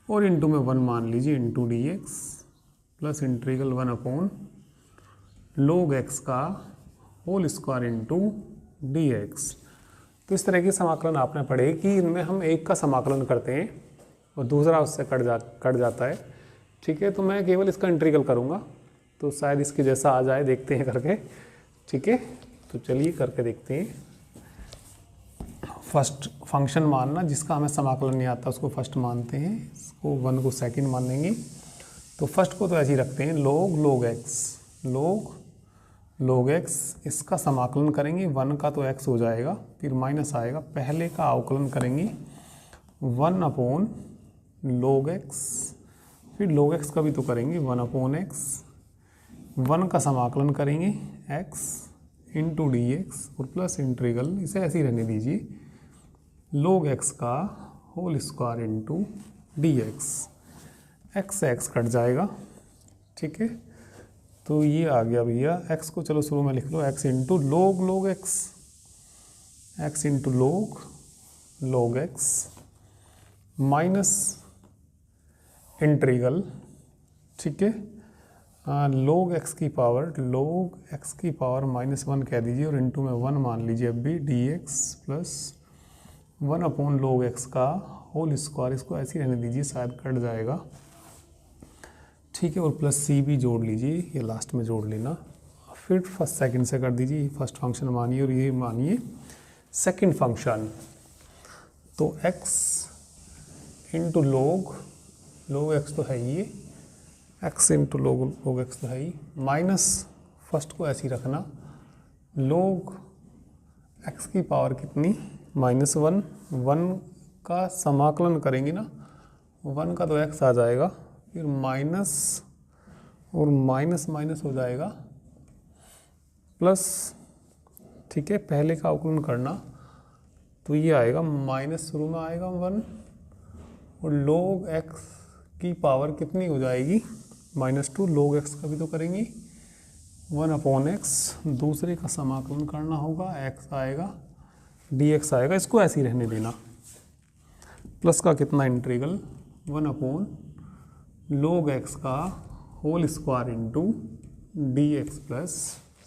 और इंटू में 1 मान लीजिए into dx, plus integral 1/log x का होल स्क्वायर इंटू dx। तो इस तरह की समाकलन आपने पढ़े कि इनमें हम एक का समाकलन करते हैं और दूसरा उससे कट जाता है। ठीक है, तो मैं केवल इसका इंटीग्रल करूँगा, तो शायद इसके जैसा आ जाए, देखते हैं करके। ठीक है, तो चलिए करके देखते हैं। फर्स्ट फंक्शन मानना, जिसका हमें समाकलन नहीं आता उसको फर्स्ट मानते हैं, इसको 1 को सेकंड मान लेंगे। तो फर्स्ट को तो ऐसे ही रखते हैं, log x log x, इसका समाकलन करेंगे 1 का तो x हो जाएगा, फिर माइनस आएगा, पहले का अवकलन करेंगे 1 अपॉन log x, फिर log x का भी तो करेंगे 1 अपॉन x, 1 का समाकलन करेंगे x इंटू डी एक्स और प्लस इंटीग्रल, इसे ऐसे ही रहने दीजिए, log x का whole square into D x, x से एक्स कट जाएगा, ठीक है। तो ये आ गया भैया, x को चलो शुरू में लिख लो, x into log x, x into log x minus integral, ठीक है, log x की पावर -1 कह दीजिए और इंटू में 1 मान लीजिए अब भी, D x plus 1 upon log x का होल स्क्वायर, इसको ऐसे ही रहने दीजिए, शायद कट जाएगा, ठीक है, और प्लस सी भी जोड़ लीजिए, ये लास्ट में जोड़ लेना, फिर फर्स्ट सेकंड से कर दीजिए, फर्स्ट फंक्शन मानिए और ये मानिए सेकंड फंक्शन। तो x इंटू log x तो है ये, x इंटू log x तो है ही, माइनस फर्स्ट को ऐसे ही रखना, log x की पावर कितनी -1, 1 का समाकलन करेंगे ना, 1 का तो x आ जाएगा, फिर माइनस और माइनस माइनस हो जाएगा प्लस, ठीक है, पहले का अवकलन करना तो ये आएगा माइनस, शुरू में आएगा 1 और log x की पावर कितनी हो जाएगी -2, log x का भी तो करेंगे 1 अपॉन x, दूसरे का समाकलन करना होगा, x आएगा dx आएगा, इसको ऐसे ही रहने देना, प्लस का कितना इंटीग्रल 1 अपॉन log x का whole square into D x plus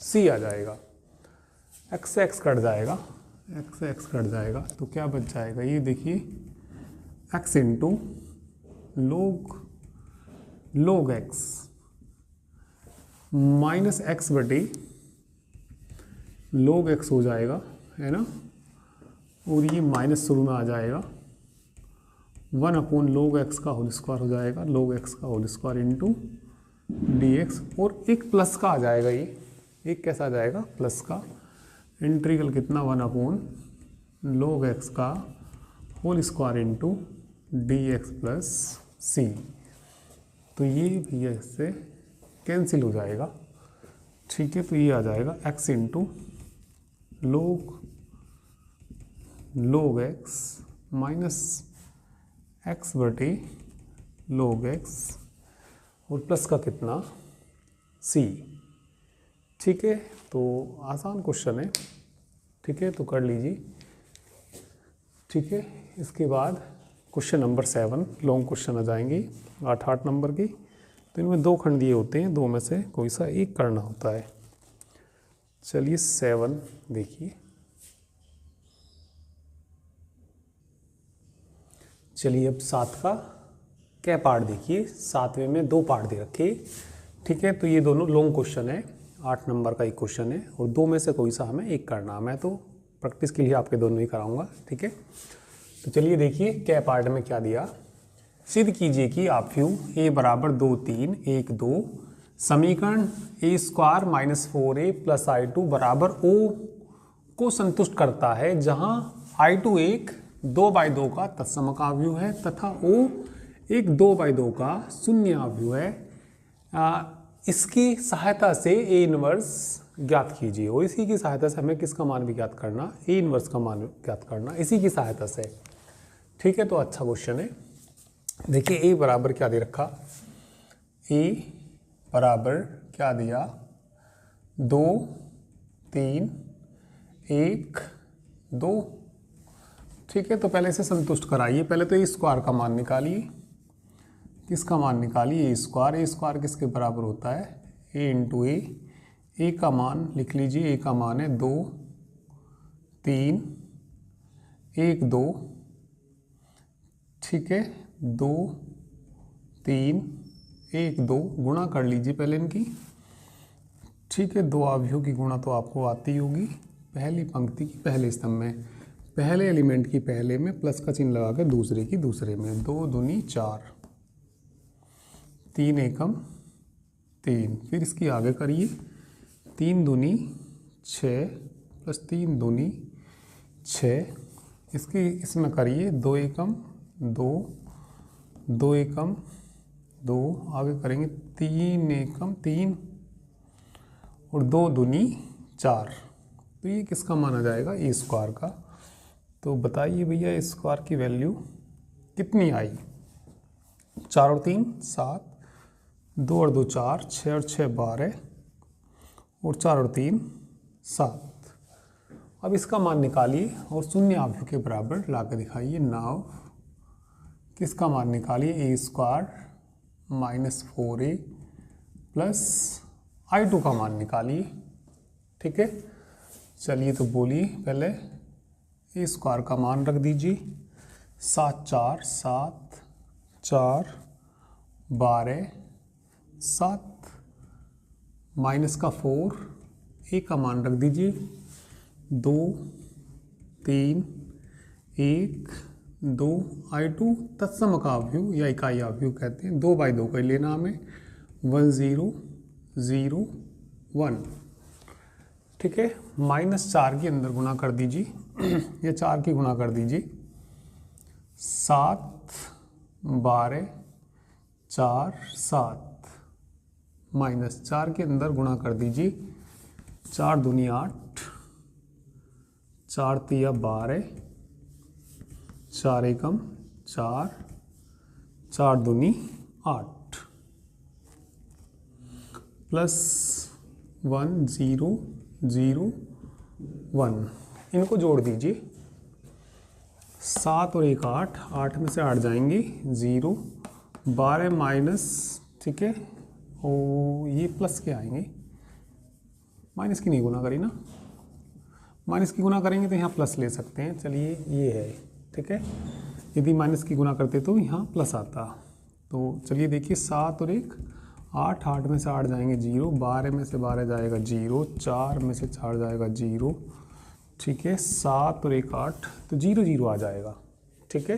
C आ जाएगा, x से x कट जाएगा, x से x कट जाएगा तो क्या बच जाएगा, ये देखिए x into log x minus X बटे log x हो जाएगा, है ना, और ये माइनस शुरू में आ जाएगा, 1 अपॉन log x का होल स्क्वायर हो जाएगा, log x का whole square into D x, और एक प्लस का आ जाएगा, ये एक कैसा आ जाएगा प्लस का, इंटीग्रल कितना 1 अपॉन log x का whole square into D x plus C, तो ये भी इससे कैंसिल हो जाएगा, ठीक है, तो ये आ जाएगा x into log x minus x बटे log x और प्लस का कितना c, ठीक है, तो आसान क्वेश्चन है, ठीक है, तो कर लीजिए, ठीक है। इसके बाद क्वेश्चन नंबर 7 लॉन्ग क्वेश्चन आ जाएंगे 8 नंबर की, तो इनमें 2 खंड दिए होते हैं, 2 में से कोई सा एक करना होता है। चलिए 7 देखिए, चलिए अब 7 का क्या पार्ट देखिए, 7वें में 2 पार्ट दे रखे, ठीक है, तो ये दोनों लॉन्ग क्वेश्चन है, 8 नंबर का एक क्वेश्चन है और 2 में से कोई सा हमें एक करना, मैं तो प्रैक्टिस के लिए आपके दोनों ही कराऊंगा, ठीक है। तो चलिए देखिए क्या पार्ट में क्या दिया, सिद्ध कीजिए कि आफयू a बराबर 2 3 1 2 समीकरण a square minus 4a plus i2 बराबर o को संतुष्ट करता है, जहां i2 एक 2/2 का तत्समक अवयव है तथा o एक 2/2 का शून्य अवयव है। इसकी सहायता से a इनवर्स ज्ञात कीजिए, और इसी की सहायता से हमें किसका मान भी ज्ञात करना, a इनवर्स का मान ज्ञात करना, इसी की सहायता से, ठीक है। तो अच्छा क्वेश्चन है, देखिए a बराबर क्या दे रखा, a बराबर क्या दिया 2 3 1 2, ठीक है। तो पहले इसे संतुष्ट कराइए, पहले तो a स्क्वायर का मान निकालिए, किसका मान निकालिए, a स्क्वायर किसके बराबर होता है, a इंटू a का मान लिख लीजिए, a का मान है 2 3 1 2, ठीक है, 2 3 1 2 गुणा कर लीजिए पहले इनकी, ठीक है, 2 अवयवों की गुणा तो आपको आती होगी, पहली पंक्ति की पहले स्तंभ में, पहले एलिमेंट की पहले में प्लस का चिन्ह लगा के दूसरे की दूसरे में, 2 दूनी 4 3 एकम 3, फिर इसकी आगे करिए 3 दूनी 6 प्लस 3 दूनी 6, इसकी इसमें करिए 2 एकम 2, 2 एकम 2, आगे करेंगे 3 एकम 3 और 2 दूनी 4। तो ये किसका माना जाएगा? ए स्क्वायर का। तो बताइए भैया ए स्क्वायर की वैल्यू कितनी आई? 4 और 3 7, 2 और 2 4, 6 और 6 12 और 4 और 3 7। अब इसका मान निकालिए और शून्य आव्यूह के बराबर ला के दिखाइए। नाउ किसका मान निकालिए? ए square minus 4a plus I2 का मान निकालिए। ठीक है, चलिए तो बोलिए पहले ए स्क्वायर का मान रख दीजिए। 7 4 7 4 12 7 माइनस का 4, ए का मान रख दीजिए 2 3 1 2। I2 तत्सम का आव्यूह या इकाई आव्यूह कहते हैं। 2/2 का लेना हमें। 1 0 0 1। ठीक है, -4 के अंदर गुणा कर दीजिए या 4 की गुणा कर दीजिए। 7 12 4 7 -4 के अंदर गुणा कर दीजिए। 4 दूनी 8, 4 तिया 12, 4 एकम 4, 4 दूनी 8 प्लस 1 0 0 1। इनको जोड़ दीजिए। 7 और 1 8, 8 में से 8 जाएंगे 0, 12 माइनस, ठीक है, और ये प्लस के आएंगे। माइनस की नहीं गुना करी ना, माइनस की गुना करेंगे तो यहाँ प्लस ले सकते हैं। चलिए ये है, ठीक है, यदि माइनस की गुना करते तो यहाँ प्लस आता। तो चलिए देखिए 7 और 1 8, 8 में से 8 जाएंगे 0, 12 में से 12 जाएगा 0, 4 में से 4 जाएगा 0, ठीक है, 7 और 1 8, तो 0 0 आ जाएगा। ठीक है,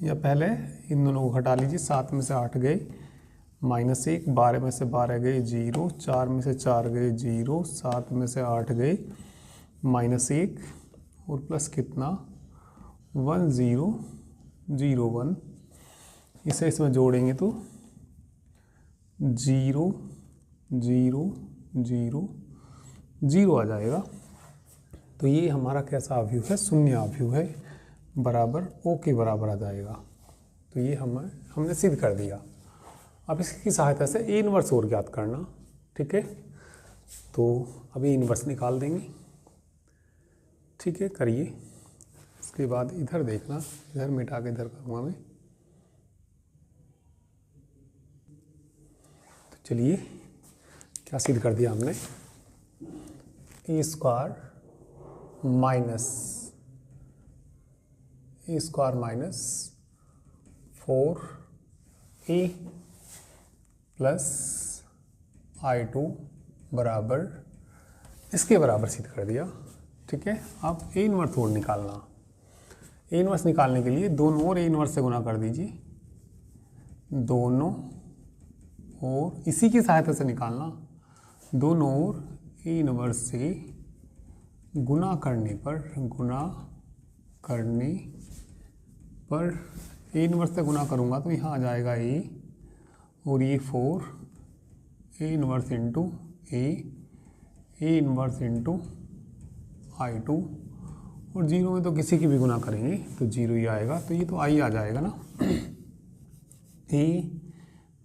या पहले इन दोनों को घटा लीजिए। 7 में से 8 गए -1, 12 में से 12 गए 0, 4 में से 4 गए 0, 7 में से 8 गए -1 और प्लस कितना 1 0 0 1। इसे इसमें जोड़ेंगे तो 0 0 0 0 आ जाएगा। तो ये हमारा कैसा आव्यूह है? शून्य आव्यूह है, बराबर ओ के बराबर आ जाएगा। तो ये हमने सिद्ध कर दिया। अब इसकी सहायता से ए इनवर्स और ज्ञात करना। ठीक है, तो अभी इनवर्स निकाल देंगे। ठीक है, करिए। इसके बाद इधर देखना, इधर मिटा के इधर करूँगा मैं। तो चलिए क्या सिद्ध कर दिया हमने? ए square minus 4a plus I2 बराबर, इसके बराबर सिद्ध कर दिया। ठीक है, अब ए इनवर्स और निकालना। ए इनवर्स निकालने के लिए दोनों और ए इनवर्स से गुना कर दीजिए। दोनों और इसी की सहायता से निकालना। दोनों और ए इनवर्स से गुना करने पर ए इनवर्स से गुना करूँगा तो यहाँ आ जाएगा ए और ये 4, A inverse into A inverse into I2, और 0 में तो किसी की भी गुना करेंगे तो 0 ही आएगा। तो ये तो I आ जाएगा ना। ए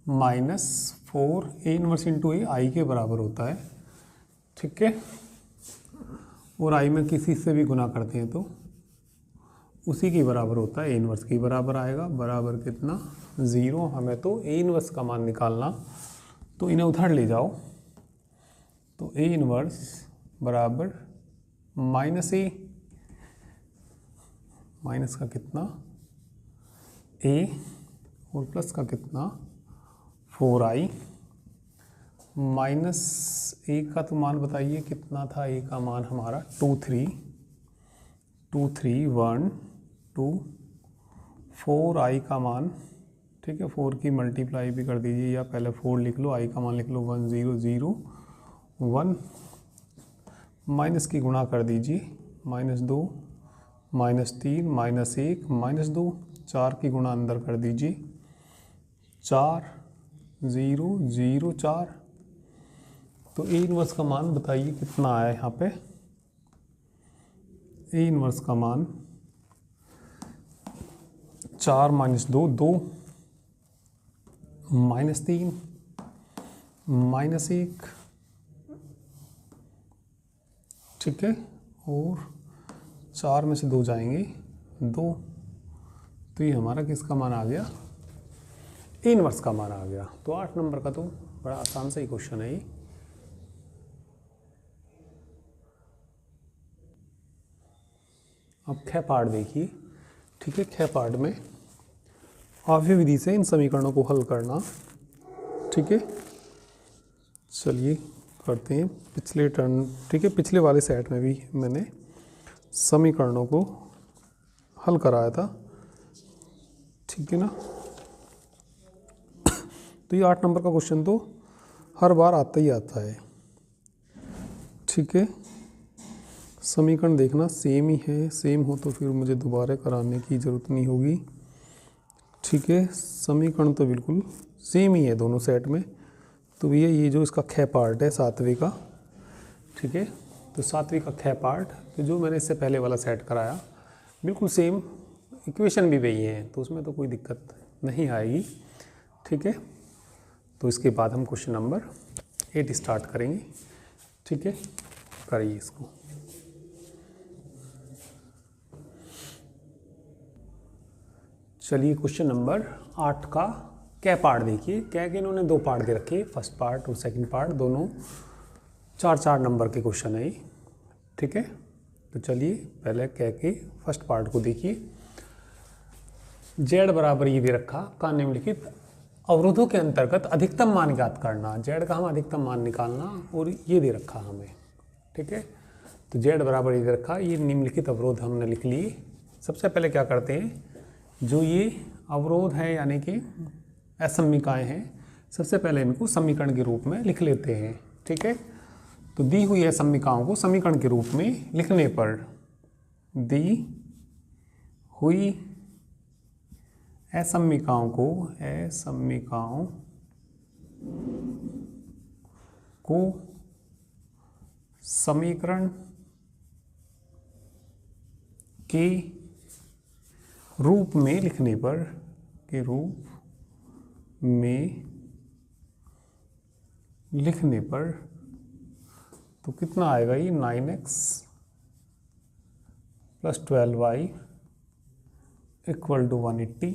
-4 A inverse into A I के बराबर होता है। ठीक है, और I में किसी से भी गुना करते हैं तो उसी के बराबर होता है, ए इनवर्स के बराबर आएगा। बराबर कितना 0। हमें तो ए इनवर्स का मान निकालना, तो इन्हें उधर ले जाओ। तो ए इनवर्स बराबर -a, माइनस का कितना a और प्लस का कितना 4i। -a का तो मान बताइए कितना था? a का मान हमारा 2 3 1 2। 4i का मान, ठीक है, 4 की मल्टीप्लाई भी कर दीजिए या पहले 4 लिख लो, i का मान लिख लो 1 0 0 1 माइनस की गुणा कर दीजिए, -2 -3 -1 -2, 4 की गुणा अंदर कर दीजिए, 4 0 0 4। तो ए इनवर्स का मान बताइए कितना आया यहाँ पे। ए इनवर्स का मान 4 -2 2 -3 -1, ठीक है, और 4 में से 2 जाएंगे 2। तो ये हमारा किसका मान आ गया, ए इनवर्स का मान आ गया। तो 8 नंबर का तो बड़ा आसान सा ही क्वेश्चन है ये। अब ख पार्ट देखिए, ठीक है, ख पार्ट में आव्य विधि से इन समीकरणों को हल करना, ठीक है। चलिए करते हैं पिछले टर्न, ठीक है, पिछले वाले सेट में भी मैंने समीकरणों को हल कराया था, ठीक है ना। तो ये 8 नंबर का क्वेश्चन तो हर बार आता ही आता है, ठीक है। समीकरण देखना सेम ही है, सेम हो तो फिर मुझे दोबारा कराने की ज़रूरत नहीं होगी, ठीक है। समीकरण तो बिल्कुल सेम ही है दोनों सेट में। तो भैया ये जो इसका ख पार्ट है 7वें का, ठीक है, तो 7वें का ख पार्ट, तो जो मैंने इससे पहले वाला सेट कराया बिल्कुल सेम इक्वेशन भी वही है, तो उसमें तो कोई दिक्कत नहीं आएगी, ठीक है। तो इसके बाद हम क्वेश्चन नंबर 8 स्टार्ट करेंगे, ठीक है। करिए इसको। चलिए क्वेश्चन नंबर 8 का कै पार्ट देखिए। कै के इन्होंने 2 पार्ट दे रखे, फर्स्ट पार्ट और सेकंड पार्ट, दोनों 4-4 नंबर के क्वेश्चन है, ठीक है। तो चलिए पहले कै के फर्स्ट पार्ट को देखिए। जेड बराबर ये दे रखा का निम्नलिखित अवरोधों के अंतर्गत अधिकतम मान ज्ञात करना। जेड का हम अधिकतम मान निकालना, और ये दे रखा हमें, ठीक है। तो जेड बराबर ये दे रखा, ये निम्नलिखित अवरोध हमने लिख लिए। सबसे पहले क्या करते हैं, जो ये अवरोध है यानी कि असमीकाएँ हैं, सबसे पहले इनको समीकरण के रूप में लिख लेते हैं, ठीक है। तो दी हुई असमीकाओं को समीकरण के रूप में लिखने पर, दी हुई असमीकाओं को समीकरण के रूप में लिखने पर, के रूप में लिखने पर, तो कितना आएगा ये 9x + 12y = 180,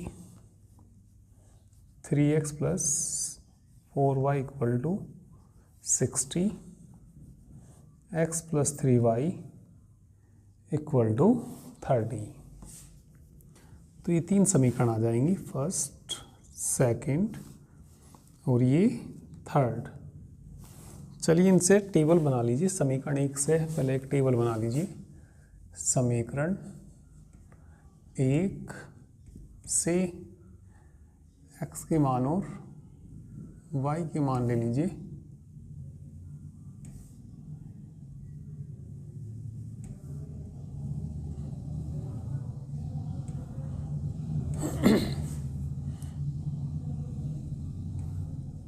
3x + 4y = 60, x + 3y = 30। तो ये 3 समीकरण आ जाएंगी, फर्स्ट, सेकंड और ये थर्ड। चलिए इनसे टेबल बना लीजिए। समीकरण 1 से पहले एक टेबल बना लीजिए। समीकरण 1 से x के मान और y के मान ले लीजिए।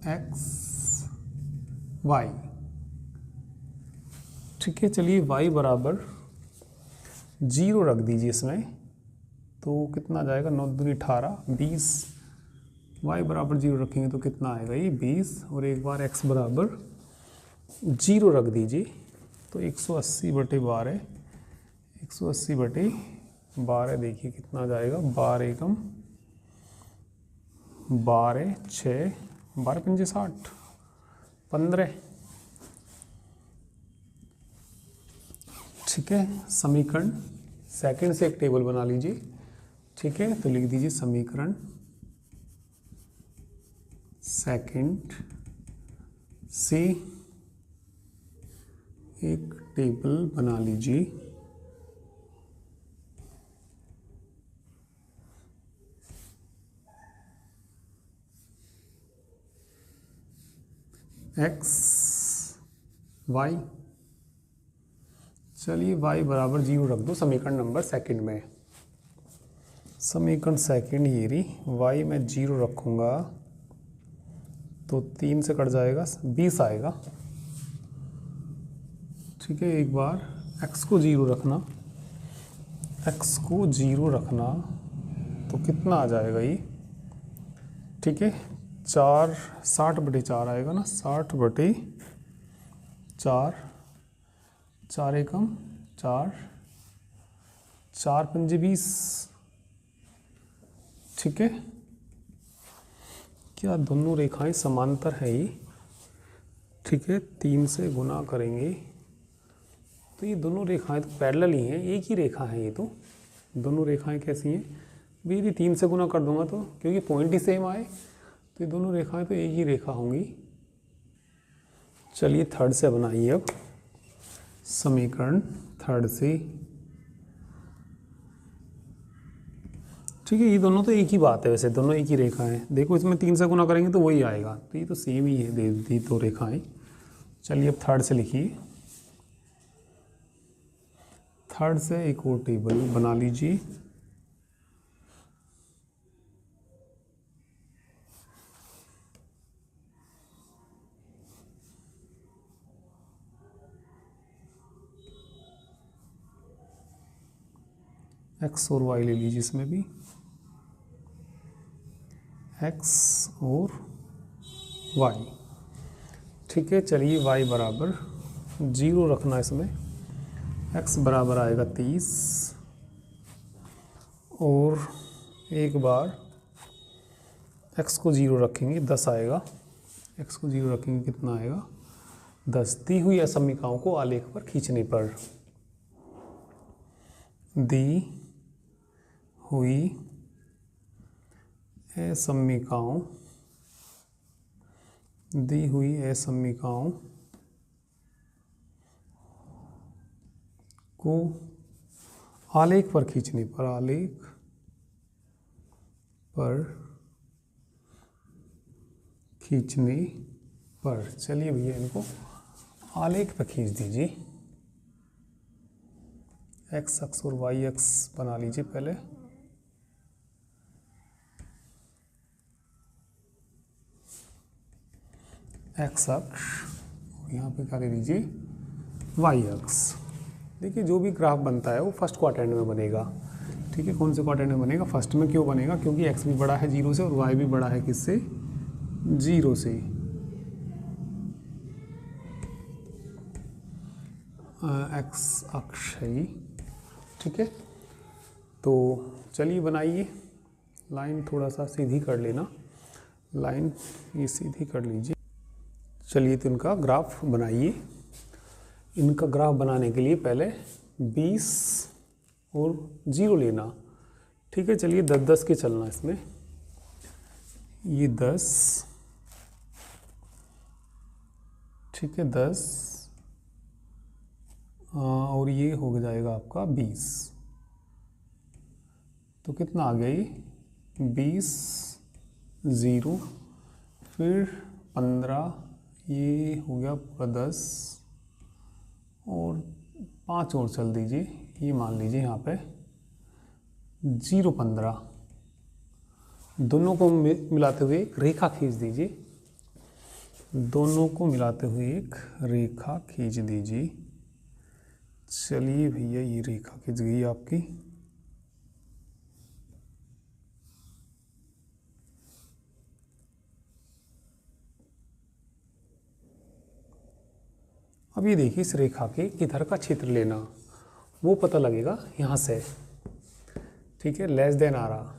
x y, ठीक है। चलिए y बराबर 0 रख दीजिए इसमें, तो कितना जाएगा, 9 दूनी 18 20। y बराबर 0 रखेंगे तो कितना आएगा ये 20, और एक बार x बराबर 0 रख दीजिए, तो 180/12, 180/12 देखिए कितना जाएगा, 12 एकम 12, 6, 12 पंजे 60, 15, ठीक है। समीकरण सेकंड से एक टेबल बना लीजिए, ठीक है। तो लिख दीजिए समीकरण सेकंड से एक टेबल बना लीजिए। x y। चलिए y बराबर 0 रख दो समीकरण नंबर सेकंड में। समीकरण सेकंड ये रही, y में 0 रखूँगा तो 3 से कट जाएगा, 20 आएगा। ठीक है, एक बार x को 0 रखना, x को 0 रखना तो कितना आ जाएगा ये? ठीक है, 4 60/4 आएगा ना, 60/4, 4 एकम 4, 4 पंजे 20। ठीक है, क्या दोनों रेखाएं समांतर है ये? ठीक है, 3 से गुना करेंगे तो ये दोनों रेखाएं तो पैरेलल ही हैं, एक ही रेखा है ये तो। दोनों रेखाएं कैसी हैं? भी यदि 3 से गुना कर दूंगा तो, क्योंकि पॉइंट ही सेम आए, तो ये दोनों रेखाएं तो एक ही रेखा होंगी। चलिए थर्ड से बनाइए अब समीकरण, थर्ड से। ठीक है, ये दोनों तो एक ही बात है, वैसे दोनों एक ही रेखा है। देखो इसमें 3 से गुना करेंगे तो वही आएगा, तो ये तो सेम ही है, दे दी दो रेखाएं। चलिए अब थर्ड से लिखिए। थर्ड से एक और टेबल बना लीजिए। x और y ले लीजिए, इसमें भी x और y। ठीक है, चलिए y बराबर 0 रखना इसमें, x बराबर आएगा 30 और एक बार x को 0 रखेंगे 10 आएगा। x को 0 रखेंगे कितना आएगा? 10। दी हुई असमीकाओं को आलेख पर खींचने पर, दी हुई असमीकाओं, दी हुई असमीकाओं को आलेख पर खींचने पर, आलेख पर खींचने पर, चलिए भैया इनको आलेख पर खींच दीजिए। x अक्ष और y अक्ष बना लीजिए पहले। x अक्ष, यहाँ पे क्या ले लीजिए? y अक्ष। देखिए जो भी ग्राफ बनता है वो फर्स्ट क्वाड्रेंट में बनेगा। ठीक है, कौन से क्वाड्रेंट में बनेगा? फर्स्ट में। क्यों बनेगा? क्योंकि x भी बड़ा है 0 से और y भी बड़ा है किससे? 0 से। x अक्ष है ये। ठीक है, तो चलिए बनाइए। लाइन थोड़ा सा सीधी कर लेना, लाइन ये सीधी कर लीजिए। चलिए तो इनका ग्राफ बनाइए। इनका ग्राफ बनाने के लिए पहले 20 और 0 लेना। ठीक है, चलिए 10-10 के चलना इसमें। ये 10, ठीक है 10 और ये हो जाएगा आपका 20। तो कितना आ गया ये? 20, 0, फिर 15, ये हो गया पूरा 10 और 5 और चल दीजिए। ये मान लीजिए यहाँ पे 0, 15। दोनों को मिलाते हुए एक रेखा खींच दीजिए। दोनों को मिलाते हुए एक रेखा खींच दीजिए। चलिए भैया ये रेखा खींच गई आपकी। अब ये देखिए इस रेखा के इधर का क्षेत्र लेना, वो पता लगेगा यहाँ से। ठीक है, लेस देन आ रहा,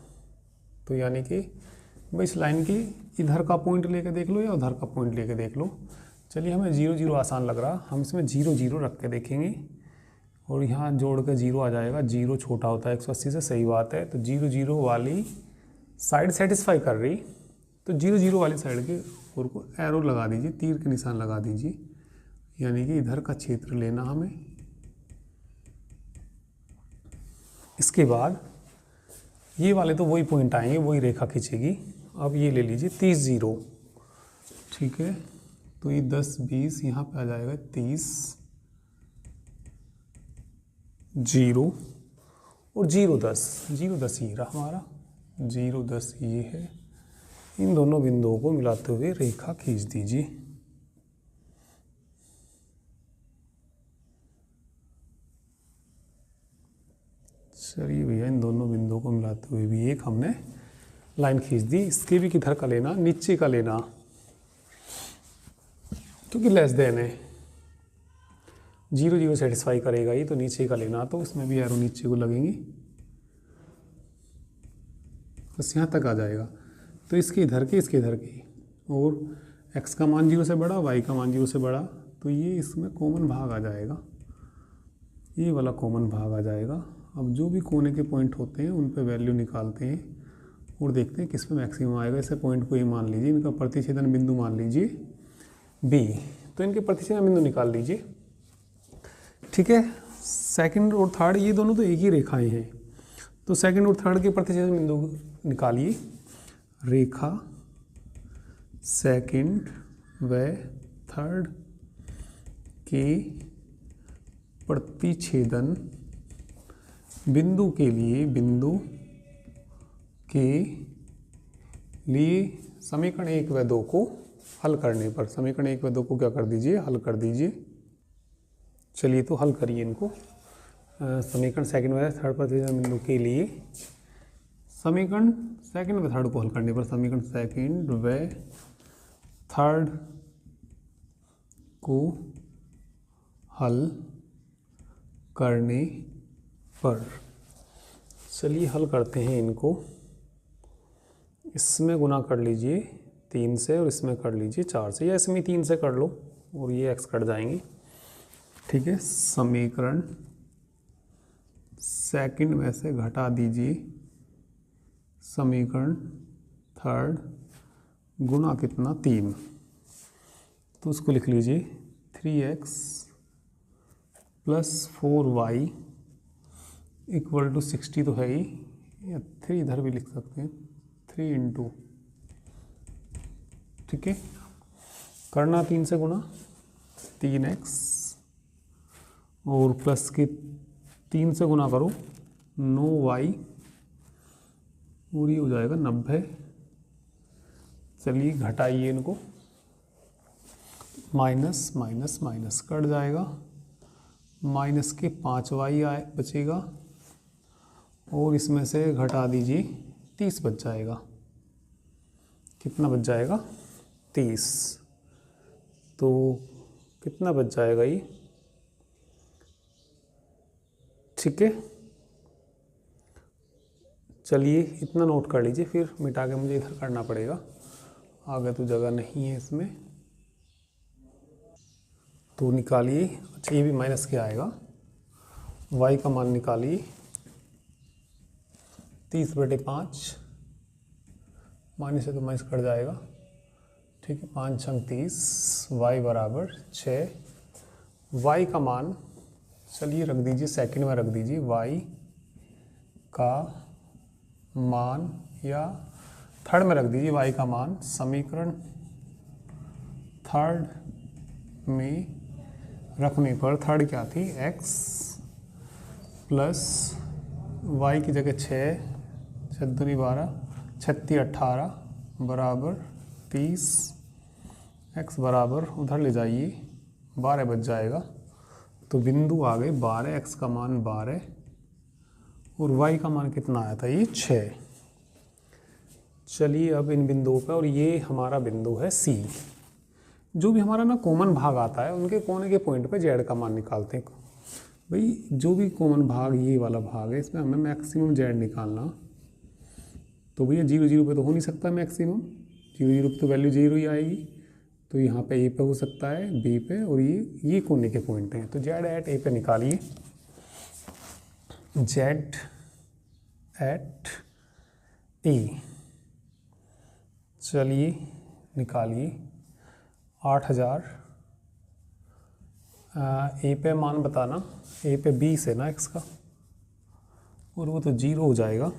तो यानी कि भाई इस लाइन की इधर का पॉइंट लेके देख लो या उधर का पॉइंट लेके देख लो। चलिए हमें 0, 0 आसान लग रहा, हम इसमें 0, 0 रख के देखेंगे और यहाँ जोड़ के 0 आ जाएगा। 0 छोटा होता है 180 से, सही बात है। तो 0, 0 वाली साइड सेटिस्फाई कर रही, तो 0, 0 वाली साइड के ओर को एरो लगा दीजिए, तीर के निशान लगा दीजिए, यानी कि इधर का क्षेत्र लेना हमें। इसके बाद ये वाले तो वही पॉइंट आएंगे, वही रेखा खींचेगी। अब ये ले लीजिए 30, 0। ठीक है, तो ये 10 20 यहाँ पे आ जाएगा 30 0 और 0 10 0 10 ये रहा हमारा 0 10 ये है। इन दोनों बिंदुओं को मिलाते हुए रेखा खींच दीजिए। चलिए भैया इन दोनों बिंदुओं को मिलाते हुए भी एक हमने लाइन खींच दी। इसके भी किधर का लेना, नीचे का लेना, क्योंकि लेस देन है 0 0 सेटिस्फाई करेगा ये, तो नीचे का लेना। तो इसमें भी एरो नीचे को लगेंगे, बस यहाँ तक आ जाएगा। तो इसके इधर के इसके इधर के, और x का मान 0 से बड़ा, y का मान 0 से बड़ा, तो ये इसमें कॉमन भाग आ जाएगा, ये वाला कॉमन भाग आ जाएगा। अब जो भी कोने के पॉइंट होते हैं उन पे वैल्यू निकालते हैं और देखते हैं किस पे मैक्सिमम आएगा। इसे पॉइंट को ये मान लीजिए, इनका प्रतिच्छेदन बिंदु मान लीजिए B, तो इनके प्रतिच्छेदन बिंदु निकाल लीजिए। ठीक है, सेकंड और थर्ड ये दोनों तो एक ही रेखाएं हैं, तो सेकंड और थर्ड के प्रतिच्छेदन बिंदु निकालिए। रेखा सेकंड व थर्ड के प्रतिच्छेदन बिंदु के लिए समीकरण 1 व 2 को हल करने पर, समीकरण 1 व 2 को क्या कर दीजिए, हल कर दीजिए। चलिए तो हल करिए इनको। समीकरण सेकंड व थर्ड प्रतिच्छेदन बिंदु के लिए समीकरण सेकंड व थर्ड को हल करने पर, समीकरण सेकंड व थर्ड को हल करने पर, चलिए हल करते हैं इनको। इसमें गुना कर लीजिए 3 से और इसमें कर लीजिए 4 से, या इसमें 3 से कर लो और ये x कट जाएंगे। ठीक है, समीकरण सेकंड में से घटा दीजिए समीकरण थर्ड गुना कितना 3, तो उसको लिख लीजिए 3x + 4y = 60 तो है ही, या 3 इधर भी लिख सकते हैं, 3 × ठीक है, करना 3 से गुना 3x और प्लस के 3 से गुना करो 9y और ये हो जाएगा 90। चलिए घटाइए इनको, माइनस माइनस माइनस कट जाएगा, माइनस के 5y बचेगा और इसमें से घटा दीजिए 30 बच जाएगा। कितना बच जाएगा 30, तो कितना बच जाएगा ये। ठीक है, चलिए इतना नोट कर लीजिए, फिर मिटा के मुझे इधर करना पड़ेगा, आगे तो जगह नहीं है इसमें। तो निकालिए, अच्छा ये भी माइनस क्या आएगा, y का मान निकालिए 30/5, माइनस से तो माइनस कट जाएगा। ठीक है, 5 × 30, y = 6। y का मान चलिए रख दीजिए, सेकंड में रख दीजिए, y का मान, या थर्ड में रख दीजिए y का मान। समीकरण थर्ड में रखने पर, थर्ड क्या थी, x + y की जगह 6, 6 दूनी 12, 36 18 = 30, x बराबर उधर ले जाइए 12 बच जाएगा। तो बिंदु आ गए 12, x का मान 12 और y का मान कितना आया था, ये 6। चलिए अब इन बिंदुओं पर, और ये हमारा बिंदु है C, जो भी हमारा ना कॉमन भाग आता है उनके कोने के पॉइंट पे z का मान निकालते हैं। भाई जो भी कॉमन भाग ये वाला भाग है, इसमें हमें मैक्सिमम z निकालना। तो भैया 0 0 पे तो हो नहीं सकता मैक्सिमम, 0 0 पे तो वैल्यू 0 ही आएगी। तो यहाँ पे A पे हो सकता है, B पे, और ये कोने के पॉइंट हैं। तो z at A पे निकालिए, z at A, चलिए निकालिए 8000। A पे मान बताना, A पे 20 है ना x का, और वो तो 0 हो जाएगा।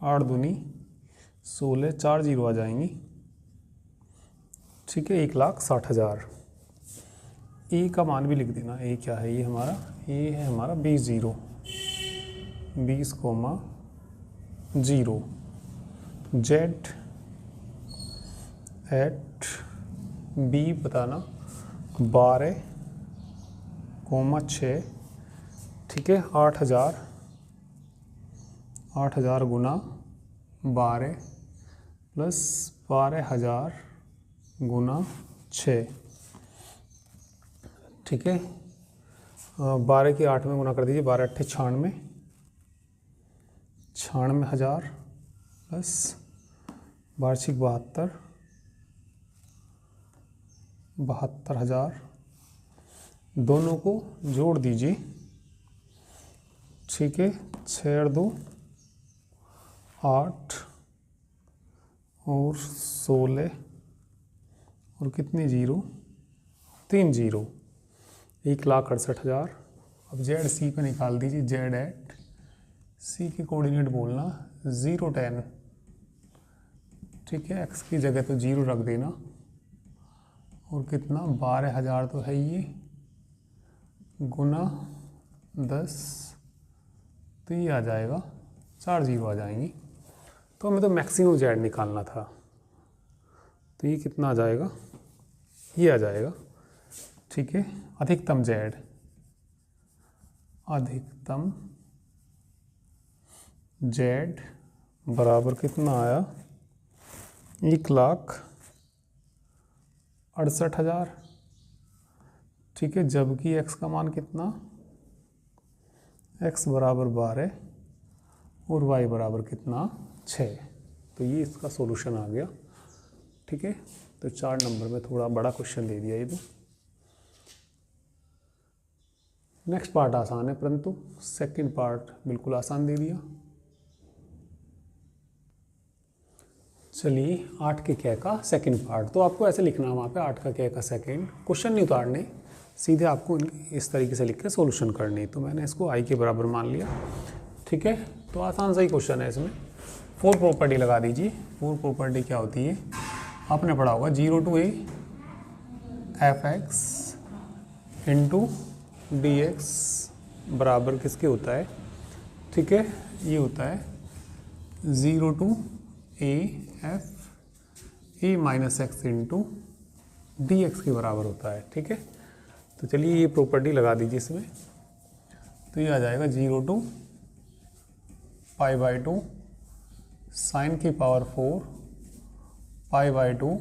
8 दूनी 16, 4 0 आ जाएंगी। ठीक है, 1,60,000। ए का मान भी लिख देना, ए क्या है, ये हमारा ए है हमारा 20 0 जेड एट बी बताना 12,6, ठीक है, 8,000 गुना 12 प्लस 12,000 गुना 6, ठीक है। 12 की 8 में गुना कर दीजिए, 12 अट्ठे 96,000 प्लस वार्षिक 72,000, दोनों को जोड़ दीजिए, ठीक है। 6 और 2 8 और 16 और कितनी जीरो, 3 जीरो, 1,68,000। अब जेड सी पे निकाल दीजिए, जेड एट सी के कोऑर्डिनेट बोलना 0 10, ठीक है। एक्स की जगह तो 0 रख देना, और कितना 12,000 तो है ये, गुना 10, तो ये आ जाएगा 4 जीरो आ जाएंगी। तो हमें तो मैक्सिमम जेड निकालना था, तो ये कितना आ जाएगा, ये आ जाएगा, ठीक है। अधिकतम जेड, अधिकतम जेड बराबर कितना आया, 1,68,000, ठीक है। जबकि एक्स का मान कितना, एक्स बराबर 12 और वाई बराबर कितना 6, तो ये इसका सॉल्यूशन आ गया, ठीक है। तो 4 नंबर में थोड़ा बड़ा क्वेश्चन दे दिया ये तो। नेक्स्ट पार्ट आसान है, परंतु सेकंड पार्ट बिल्कुल आसान दे दिया। चलिए 8 के कै का सेकंड पार्ट, तो आपको ऐसे लिखना है वहाँ पे 8 का कै का सेकंड, क्वेश्चन नहीं उतारने, सीधे आपको इस तरीके से लिख के सोल्यूशन करनी। तो मैंने इसको आई के बराबर मान लिया, ठीक है। तो आसान सा ही क्वेश्चन है, इसमें 4 प्रॉपर्टी लगा दीजिए। 4 प्रॉपर्टी क्या होती है, आपने पढ़ा होगा, 0 to a fx into D x बराबर किसके होता है, ठीक है, ये होता है 0 to a f a minus X into D x के बराबर होता है, ठीक है। तो चलिए ये प्रॉपर्टी लगा दीजिए इसमें, तो ये आ जाएगा 0 to π/2 साइन की पावर 4 π/2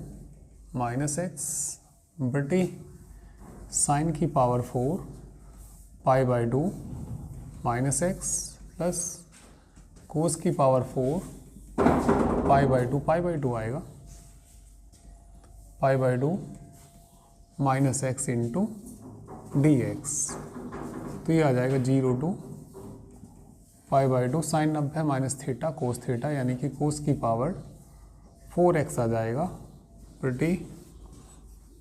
माइनस एक्स बटी साइन की power 4 π/2 minus X plus cos की पावर 4 π/2 आएगा, π/2 minus X into D X, तो ये आ जाएगा 0 to π/2 sine 90 minus theta cos theta, यानी कि कोस की पावर 4x आ जाएगा बटी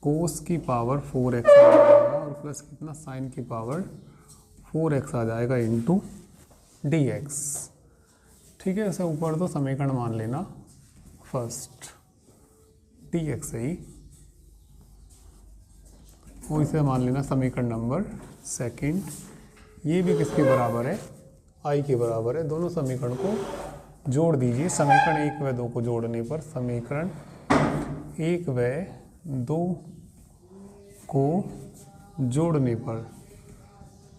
कोस की पावर 4x आ जाएगा, और प्लस कितना साइन की पावर 4x आ जाएगा इंटू डी एक्स, ठीक है। ऐसे ऊपर तो समीकरण मान लेना फर्स्ट डी एक्स है, और इसे मान लेना समीकरण नंबर सेकंड, ये भी किसके बराबर है, आई के बराबर है। दोनों समीकरण को जोड़ दीजिए, समीकरण 1 व 2 को जोड़ने पर, समीकरण 1 व 2 को जोड़ने पर,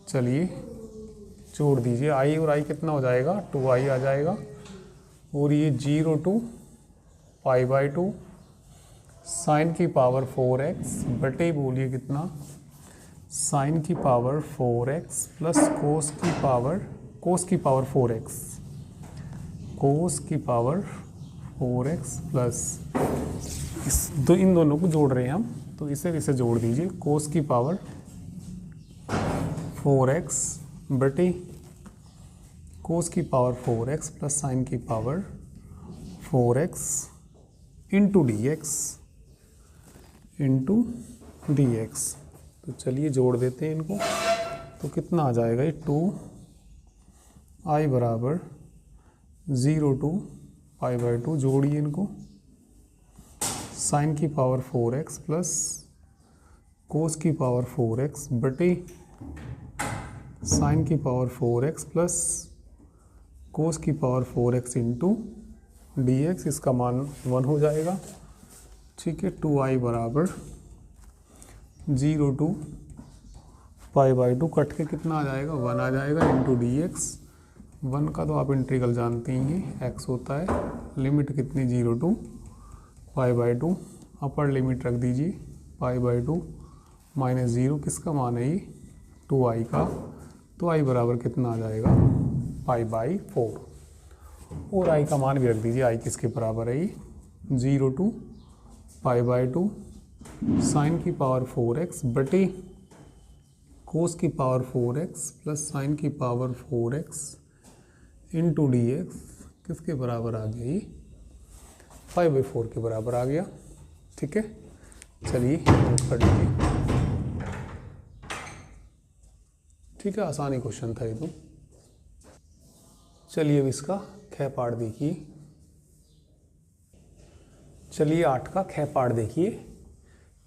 चलिए जोड़ दीजिए, आई और आई कितना हो जाएगा, 2i आ जाएगा, और ये 0 to π/2 साइन की पावर 4x बटे बोलिए कितना, साइन की पावर 4x प्लस कोस की पावर 4x, कोस की पावर 4x प्लस इन दोनों को जोड़ रहे हैं हम, तो इसे जोड़ दीजिए, कोस की पावर 4x बटे कोस की पावर 4x प्लस साइन की power 4x into D X. तो चलिए जोड़ देते हैं इनको, तो कितना आ जाएगा, ये 2i बराबर 0 to π/2, जोड़िए इनको, साइन की पावर 4x प्लस कोस की पावर 4x बटे साइन की पावर 4x प्लस कोस की पावर 4x इंटू dx, इसका मान 1 हो जाएगा। ठीक है, 2i बराबर 0 टू π/2 कट के कितना आ जाएगा, 1 आ जाएगा इंटू dx। 1 का तो आप इंटीग्रल जानते ही हैं, x होता है। लिमिट कितनी, 0 टू π/2। अपर लिमिट रख दीजिए π/2 माइनस 0, किसका मान है ये, 2i का। तो i बराबर कितना आ जाएगा, π/4। और i का मान भी रख दीजिए, i किसके बराबर है ये, 0 टू π/2 साइन की पावर 4x बटे कोस की पावर 4x प्लस साइन की पावर 4x इंटू dx, किसके बराबर आ गया ये, 5/4 के बराबर आ गया। ठीक है, चलिए नोट कर लीजिए। ठीक है, आसानी क्वेश्चन था ये तो। चलिए अब इसका ख पार्ट देखिए। चलिए 8 का ख पार्ट देखिए।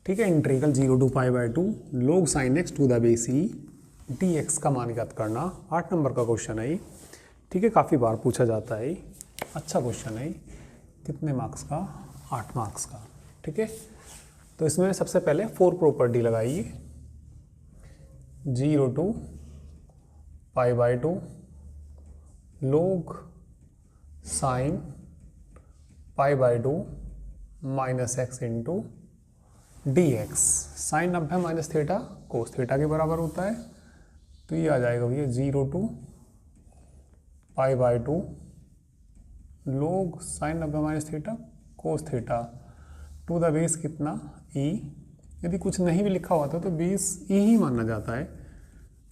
ठीक है, integral 0 to π/2 log sin x to the base e dx का मान ज्ञात करना। 8 नंबर का क्वेश्चन है ये। ठीक है, काफ़ी बार पूछा जाता है, अच्छा क्वेश्चन है। कितने मार्क्स का, 8 मार्क्स का। ठीक है, तो इसमें सबसे पहले 4 प्रॉपर्टी लगाइए। 0 to π/2 log sin π/2 minus x into dx। Sine 90 minus theta cos theta के बराबर होता है। तो ये आ जाएगा भैया 0 to π/2 log sine 90 minus theta cos theta to the base कितना, e। यदि कुछ नहीं भी लिखा हुआ था तो बेस e ही माना जाता है,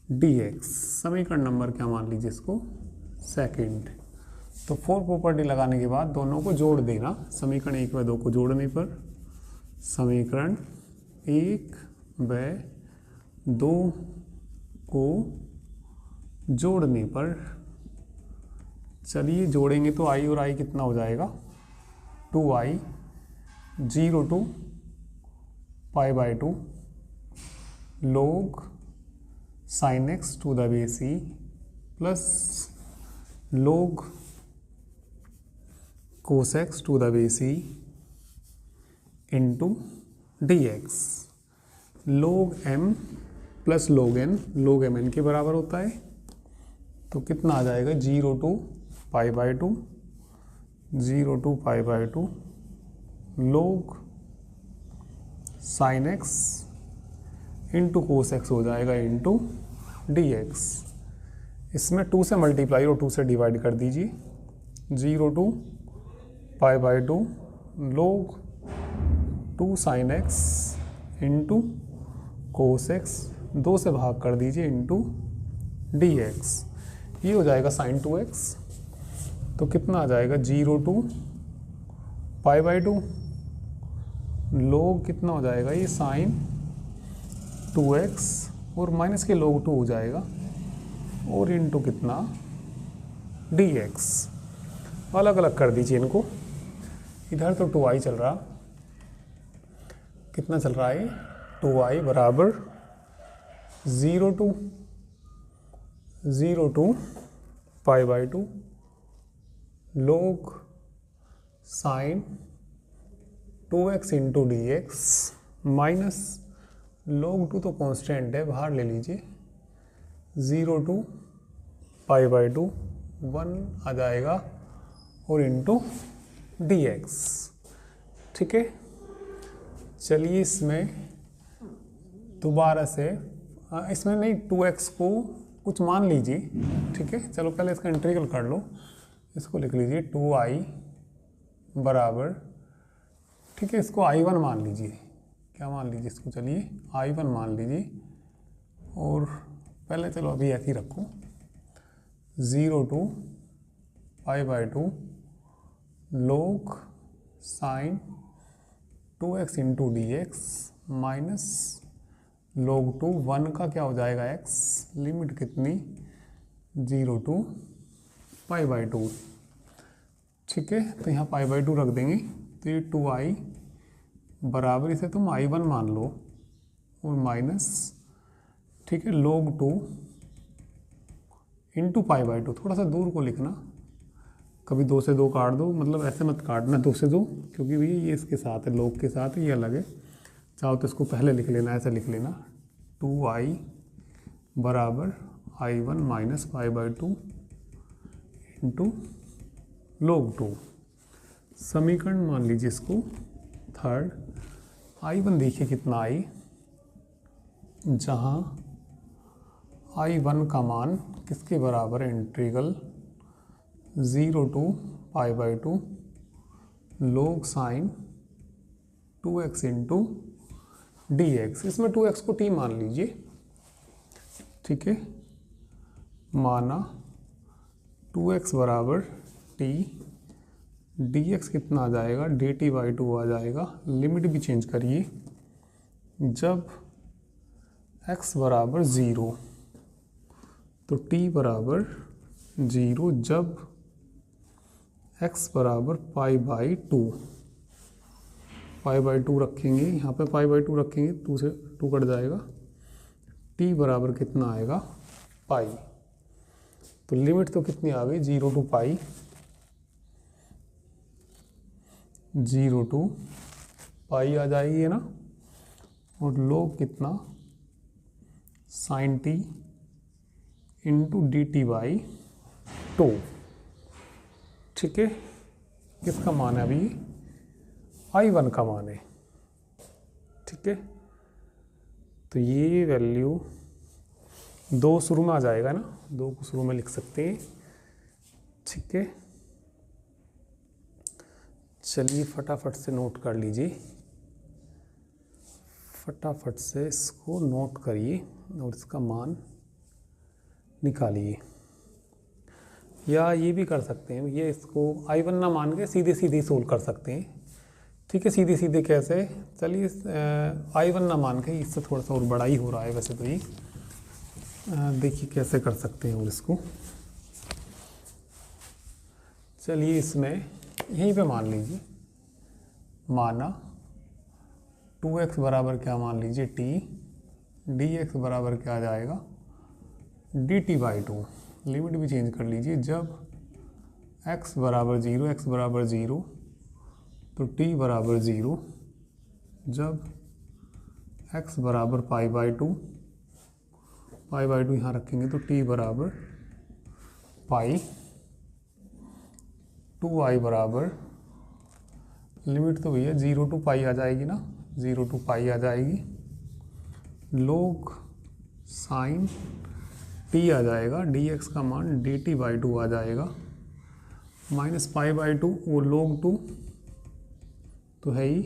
dx। समीकरण नंबर क्या मान लीजिए इसको, सेकंड। तो 4 प्रॉपर्टी लगाने के बाद दोनों को जोड़ देना। समीकरण 1 व 2 को जोड़ने पर, समीकरण 1 व 2 को जोड़ने पर, चलिए जोड़ेंगे तो i और i कितना हो जाएगा, 2i 0 to π/2 log sin x to the base e plus log cos x to the base e into dx। log m plus log n के बराबर होता है। तो कितना आ जाएगा, 0 to π/2 0 to π/2 log sin x into cos X हो जाएगा इंटू dx। इसमें 2 से मल्टीप्लाई और 2 से डिवाइड कर दीजिए। 0 to π/2 log 2 sin x into cos X, 2 से भाग कर दीजिए इंटू dx। ये हो जाएगा sin 2x। तो कितना आ जाएगा, 0 टू π/2 log कितना हो जाएगा ये, sin 2x और माइनस के log 2 हो जाएगा और इंटू कितना, dx। अलग अलग कर दीजिए इनको। इधर तो 2i चल रहा, कितना चल रहा है, 2i बराबर 0 to π/2 log sin 2x into dx minus log 2 तो कांस्टेंट है, बाहर ले लीजिए। 0 टू π/2 1 आ जाएगा और इंटू dx। ठीक है, चलिए इसमें दोबारा से, इसमें नहीं, 2x को कुछ मान लीजिए। ठीक है, चलो पहले इसका इंटीग्रल कर लो। इसको लिख लीजिए 2i बराबर, ठीक है, इसको i1 मान लीजिए। क्या मान लीजिए इसको, चलिए i1 मान लीजिए। और पहले चलो अभी ऐसे ही रखो, 0 to π/2 log sin 2x into dx minus log 2 1 का क्या हो जाएगा x, लिमिट कितनी, 0 टू π/2। ठीक है, तो यहाँ π/2 रख देंगे। तो ये 2i बराबर इसे तुम I1 मान लो और माइनस, ठीक है, log 2 इंटू π/2। थोड़ा सा दूर को लिखना, कभी 2 से 2 काट दो, मतलब ऐसे मत काटना 2 से 2, क्योंकि भैया ये इसके साथ है, log के साथ है, ये अलग है। चाहो तो इसको पहले लिख लेना, ऐसे लिख लेना 2i बराबर I1 माइनस π/2 इंटू log 2। समीकरण मान लीजिए इसको थर्ड। I1 देखिए कितना आई, जहाँ I1 का मान किसके बराबर है, integral 0 to π/2 log sine 2x into dx। इसमें 2x को t मान लीजिए, ठीक है, माना 2x बराबर t, dx कितना आ जाएगा, dt/2 आ जाएगा। लिमिट भी चेंज करिए, जब x बराबर 0 तो t बराबर 0, जब x बराबर π/2, π/2 रखेंगे, यहाँ पे π/2 रखेंगे, 2 से 2 कट जाएगा, t बराबर कितना आएगा, पाई। तो लिमिट तो कितनी आ गई, 0 टू पाई, 0 टू पाई आ जाएगी है ना, और log कितना, साइन t इंटू dt/2। ठीक है, किसका मान है अभी, I1 का मान है। ठीक है, तो ये वैल्यू 2 शुरू में आ जाएगा ना, 2 को शुरू में लिख सकते हैं। ठीक है, चलिए फटाफट से नोट कर लीजिए, फटाफट से इसको नोट करिए और इसका मान निकालिए। या ये भी कर सकते हैं, ये इसको I1 ना मान के सीधे सीधे सोल्व कर सकते हैं। ठीक है, सीधे सीधे कैसे, चलिए I1 ना मान के, इससे थोड़ा सा और बड़ा ही हो रहा है वैसे तो ये, देखिए कैसे कर सकते हैं। और इसको चलिए इसमें यहीं पे मान लीजिए, माना 2x बराबर क्या मान लीजिए t, dx बराबर क्या आ जाएगा, dt/2। लिमिट भी चेंज कर लीजिए, जब x बराबर 0, x बराबर 0 तो t बराबर 0, जब x बराबर π/2, π/2 यहाँ रखेंगे तो t बराबर पाई, 2i बराबर, लिमिट तो भैया 0 टू पाई आ जाएगी ना, 0 टू पाई आ जाएगी, log साइन t आ जाएगा, dx का मान dt/2 आ जाएगा, माइनस π/2 वो log 2 तो है ही,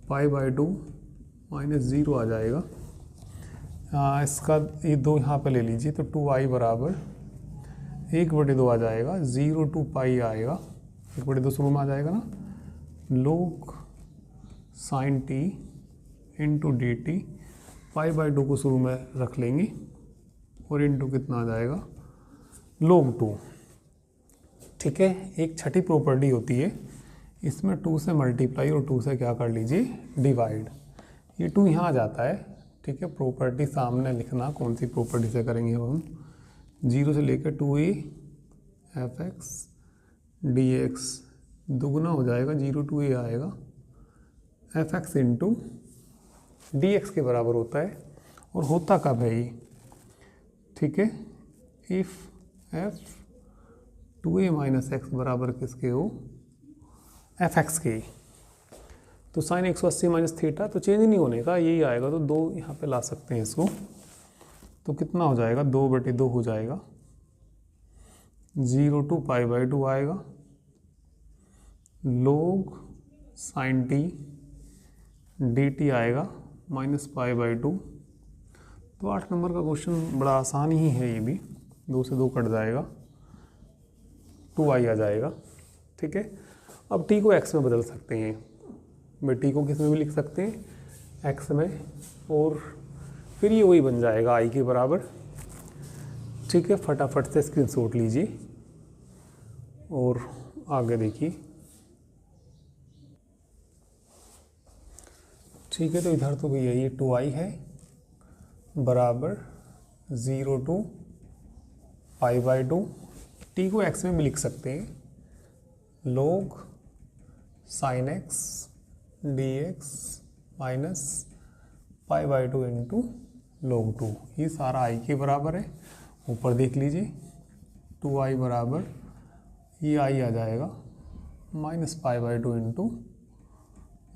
π/2 माइनस 0 आ जाएगा। इसका ये 2 यहाँ पे ले लीजिए, तो 2i बराबर 1/2 आ जाएगा, 0 टू पाई आएगा, 1/2 शुरू में आ जाएगा ना, log sine t into dt, π/2 को शुरू में रख लेंगे और इंटू कितना आ जाएगा, log 2। ठीक है, एक छठी प्रॉपर्टी होती है, इसमें 2 से मल्टीप्लाई और 2 से क्या कर लीजिए, डिवाइड। ये 2 यहाँ आ जाता है। ठीक है, प्रॉपर्टी सामने लिखना, कौन सी प्रॉपर्टी से करेंगे हम, 0 से लेकर 2a fx dx दुगुना हो जाएगा, 0 टू a आएगा, fx इंटू dx के बराबर होता है। और होता कब है ये, ठीक है, if f 2a minus x बराबर किसके हो, fx के। तो साइन 180 माइनस थीटा तो चेंज नहीं होने का, यही आएगा, तो 2 यहाँ पे ला सकते हैं इसको, तो कितना हो जाएगा, 2/2 हो जाएगा, 0 टू π/2 आएगा, log साइन t dt आएगा माइनस π/2। तो 8 नंबर का क्वेश्चन बड़ा आसान ही है, ये भी 2 से 2 कट जाएगा, 2i आ जाएगा। ठीक है, अब t को x में बदल सकते हैं, मैं t को किस में भी लिख सकते हैं, x में, और फिर ये वही बन जाएगा i के बराबर। ठीक है, फटाफट से स्क्रीनशॉट लीजिए और आगे देखिए। ठीक है, तो इधर तो भैया ये 2i है बराबर 0 to π/2। टी को x में भी लिख सकते हैं, log sin x dx minus π/2 into log 2। ये सारा i के बराबर है। ऊपर देख लीजिए 2i बराबर ये i आ जाएगा माइनस π/2 इंटू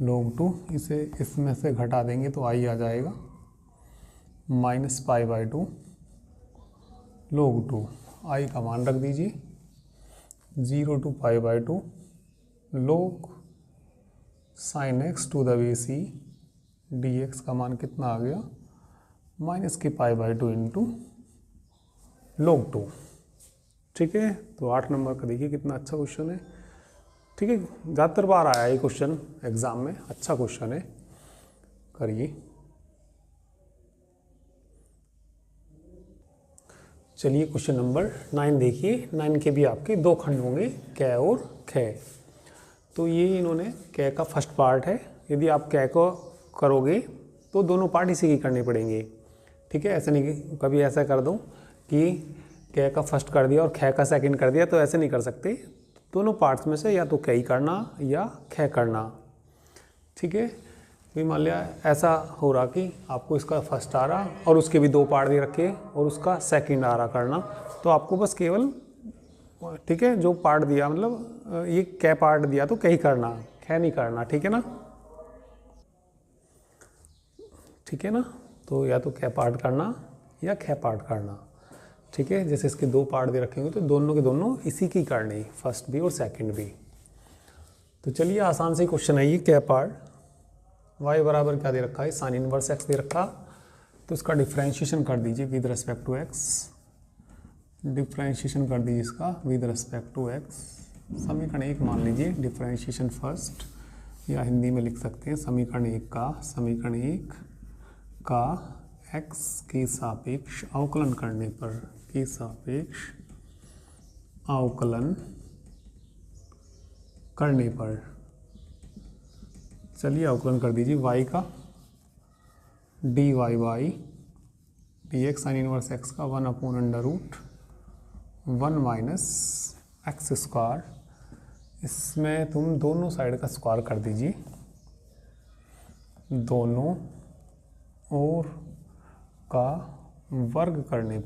log 2। इसे इसमें से घटा देंगे तो i आ जाएगा माइनस π/2 log 2। i का मान रख दीजिए 0 to π/2 log sin x to the base e dx का मान कितना आ गया माइनस के π/2 इंटू log 2। ठीक है, तो 8 नंबर का देखिए कितना अच्छा क्वेश्चन है। ठीक है, ज़्यादातर बार आया ये क्वेश्चन एग्जाम में, अच्छा क्वेश्चन है, करिए। चलिए क्वेश्चन नंबर 9 देखिए। 9 के भी आपके दो खंड होंगे, कै और खे। तो ये इन्होंने कै का फर्स्ट पार्ट है। यदि आप कै को करोगे तो दोनों पार्ट इसी की करने पड़ेंगे। ठीक है, ऐसा नहीं कि कभी ऐसा कर दो कि कै का फर्स्ट कर दिया और खे का सेकंड कर दिया, तो ऐसे नहीं कर सकते। दोनों पार्ट्स में से या तो कै करना या खे करना। ठीक है, भी मान लिया ऐसा हो रहा कि आपको इसका फर्स्ट आ रहा और उसके भी दो पार्ट दे रखे और उसका सेकंड आ रहा करना, तो आपको बस केवल, ठीक है, जो पार्ट दिया मतलब ये कै पार्ट दिया तो कै करना, खे नहीं करना। ठीक है ना, ठीक है ना, तो या तो कै पार्ट करना या खे पार्ट करना। ठीक है, जैसे इसके दो पार्ट दे रखेंगे तो दोनों के दोनों इसी की करनी, फर्स्ट भी और सेकंड भी। तो चलिए आसान से क्वेश्चन है ये, कै पार्ट y बराबर क्या दे रखा है, साइन इनवर्स x दे रखा, तो इसका डिफ्रेंशिएशन कर दीजिए with respect to x। Differentiation कर दीजिए इसका विद रिस्पेक्ट टू x। समीकरण 1 मान लीजिए, डिफ्रेंशिएशन फर्स्ट, या हिंदी में लिख सकते हैं समीकरण 1 का x के सापेक्ष अवकलन करने पर, के सापेक्ष अवकलन करने पर, चलिए अवकलन कर दीजिए y का dy by dx sign inverse x का 1/√1 माइनस एक्स स्क्वायर। इसमें तुम दोनों साइड का स्क्वायर कर दीजिए, दोनों और का वर्ग करने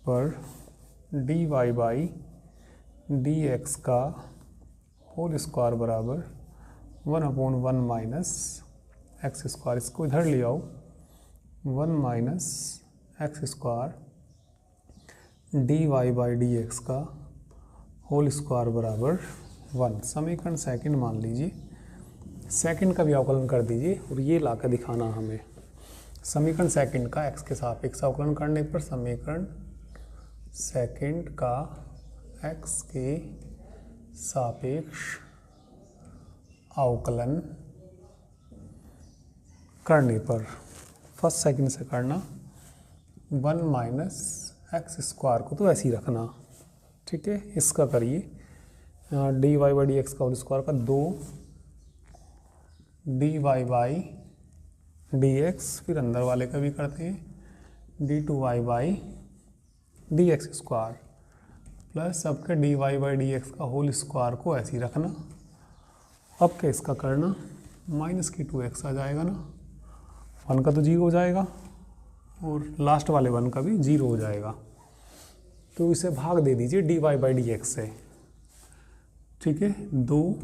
पर dy बाई dx का होल स्क्वायर बराबर 1/1 माइनस एक्स स्क्वायर। इसको इधर ले आओ, 1 minus x square dy by dx का होल स्क्वायर बराबर 1। समीकरण सेकंड मान लीजिए, सेकंड का भी अवकलन कर दीजिए और ये ला कर दिखाना हमें। समीकरण सेकंड का x के सापेक्ष अवकलन करने पर, समीकरण सेकंड का x के सापेक्ष अवकलन करने पर, फर्स्ट सेकंड से करना, 1 माइनस एक्स स्क्वायर को तो ऐसे ही रखना। ठीक है, इसका करिए dy बाई dx का होल स्क्वायर का 2 dy बाई dx, फिर अंदर वाले का भी करते हैं d2y by dx square, plus अब के dy बाई dx का होल स्क्वायर को ऐसे ही रखना। अब के इसका करना माइनस की 2x आ जाएगा ना, 1 का तो 0 हो जाएगा और लास्ट वाले 1 का भी 0 हो जाएगा। तो इसे भाग दे दीजिए dy बाई dx से। ठीक है, 2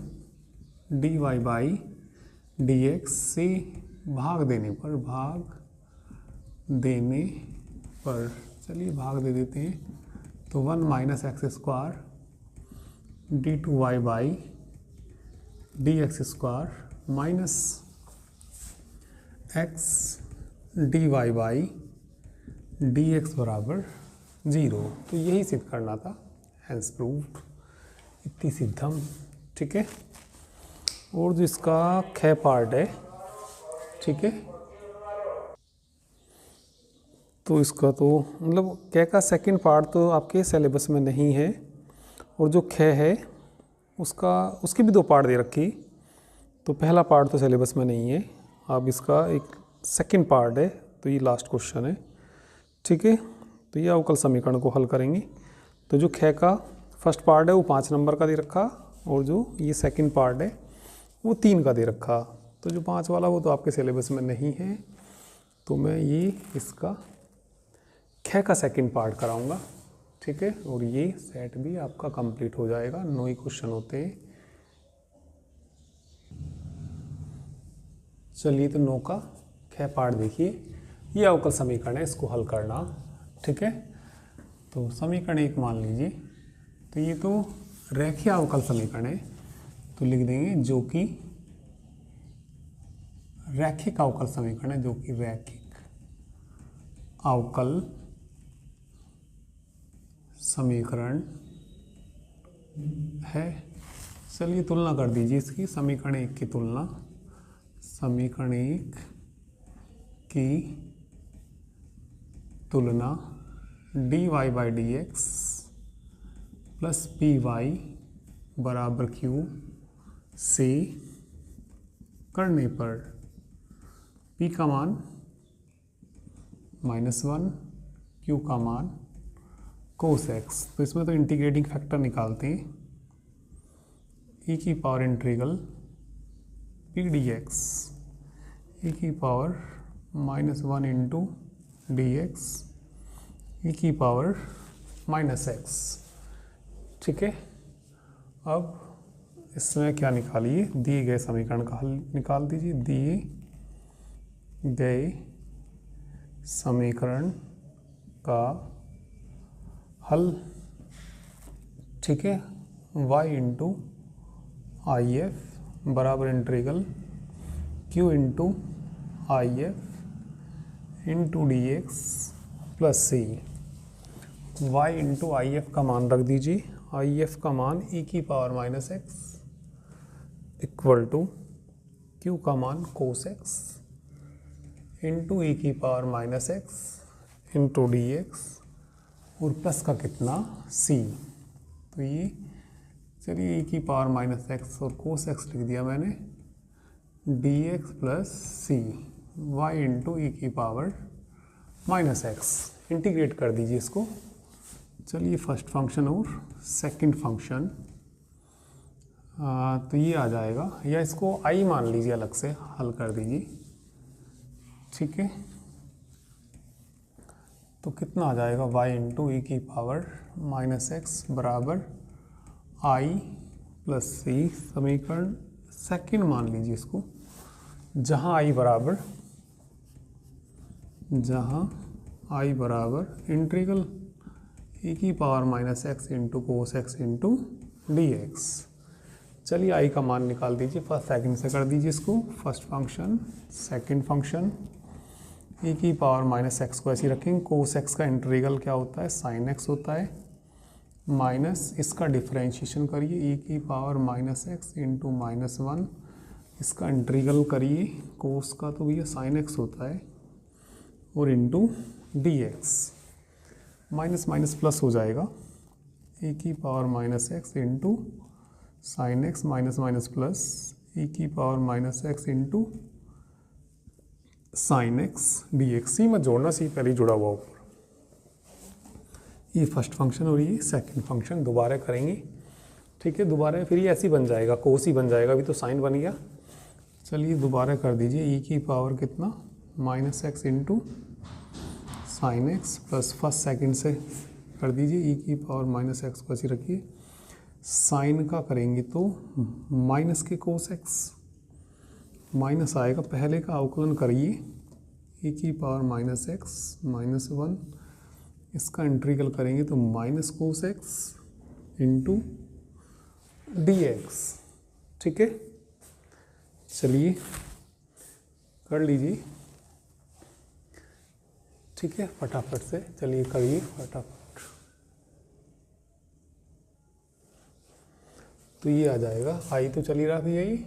dy बाई dx से भाग देने पर, चलिए भाग दे देते हैं, तो 1 minus x square d2y by dx square minus x dy by dx बराबर 0। तो यही सिद्ध करना था, हेंस प्रूव्ड, इतनी सिद्धम। ठीक है, और जो इसका खे पार्ट है, ठीक है, तो इसका तो मतलब कै का सेकंड पार्ट तो आपके सिलेबस में नहीं है, और जो खे है उसकी भी 2 पार्ट दे रखी। तो पहला पार्ट तो सिलेबस में नहीं है, अब इसका एक सेकंड पार्ट है, तो ये लास्ट क्वेश्चन है। ठीक है, तो ये अवकल समीकरण को हल करेंगे। तो जो ख का फर्स्ट पार्ट है वो 5 नंबर का दे रखा, और जो ये सेकंड पार्ट है वो 3 का दे रखा। तो जो 5 वाला वो तो आपके सिलेबस में नहीं है, तो मैं ये इसका ख का सेकंड पार्ट कराऊंगा। ठीक है, और ये सेट भी आपका कंप्लीट हो जाएगा। 9 ही क्वेश्चन होते हैं। चलिए, तो 9 का ख पार्ट देखिए। ये अवकल समीकरण है, इसको हल करना। ठीक है, तो समीकरण 1 मान लीजिए। तो ये तो रेखीय अवकल समीकरण है, तो लिख देंगे जो कि रैखिक अवकल समीकरण है, जो कि रैखिक अवकल समीकरण है। चलिए तुलना कर दीजिए इसकी। समीकरण 1 की तुलना, समीकरण 1 की तुलना dy by d x plus p y बराबर क्यू से करने पर p का मान -1, q का मान cos x। तो इसमें तो इंटीग्रेटिंग फैक्टर निकालते हैं, e की power integral p dx, e की power -1 into D x, e की पावर -x। ठीक है, अब इसमें क्या निकालिए, दिए गए समीकरण का हल निकाल दीजिए। दिए गए समीकरण का हल। ठीक है, y इंटू आई एफ बराबर integral q into I F into D x plus c. y into I F का मान रख दीजिए। आई एफ का मान e की power -x equal to q का मान cos x इंटू ई की power -x into D x, और प्लस का कितना c। तो ये चलिए e की पावर -x और cos x लिख दिया मैंने, dx plus c y into ई की पावर -x। इंटीग्रेट कर दीजिए इसको। चलिए फर्स्ट फंक्शन और सेकंड फंक्शन, तो ये आ जाएगा, या इसको i मान लीजिए, अलग से हल कर दीजिए। ठीक है, तो कितना आ जाएगा, y इंटू ई की पावर -x बराबर i प्लस सी। समीकरण सेकंड मान लीजिए इसको, जहाँ i बराबर इंटीग्रल e की power -x into cos x into D x. चलिए i का मान निकाल दीजिए, फर्स्ट सेकंड से कर दीजिए इसको। First function second function, e की पावर -x को ऐसे ही रखेंगे। कोस x का इंटीग्रल क्या होता है, साइन x होता है, माइनस इसका डिफरेंशिएशन करिए, e की पावर -x इंटू -1, इसका इंटीग्रल करिए। कोस का तो भैया साइन x होता है, और into D X. Minus minus plus हो जाएगा, e की power -x into sine x minus minus plus e की power -x into sine x D X. C मत जोड़ना, सी पहले ही जुड़ा हुआ ऊपर। ये फर्स्ट फंक्शन और ये सेकंड फंक्शन दोबारा करेंगे। ठीक है, दोबारा फिर ये ऐसे ही बन जाएगा, कोस ही बन जाएगा, अभी तो साइन बन गया। चलिए दोबारा कर दीजिए, e की पावर कितना -x into sine x plus first second से कर दीजिए, e की पावर -x को ऐसे रखिए। साइन का करेंगे तो माइनस के कोस x, माइनस आएगा, पहले का अवकलन करिए, e की पावर -x -1, इसका इंटीग्रल करेंगे तो minus cos x into D x. ठीक है, चलिए कर लीजिए। ठीक है, फटाफट से चलिए करिए फटाफट। तो ये आ जाएगा, आई तो चली रहा था यही,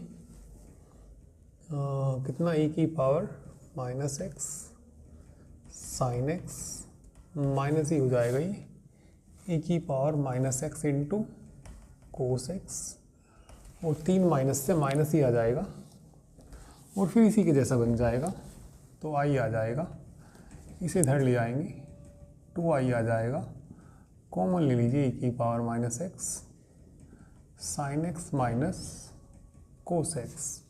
कितना e की power -x sine x minus ही हो जाएगा ये, e की power -x into cos x और 3 माइनस से माइनस ही आ जाएगा और फिर इसी के जैसा बन जाएगा, तो आई आ जाएगा, इसे इधर ले आएंगे 2i आ जाएगा, कॉमन ले लीजिए e की power minus X sine X minus cos X,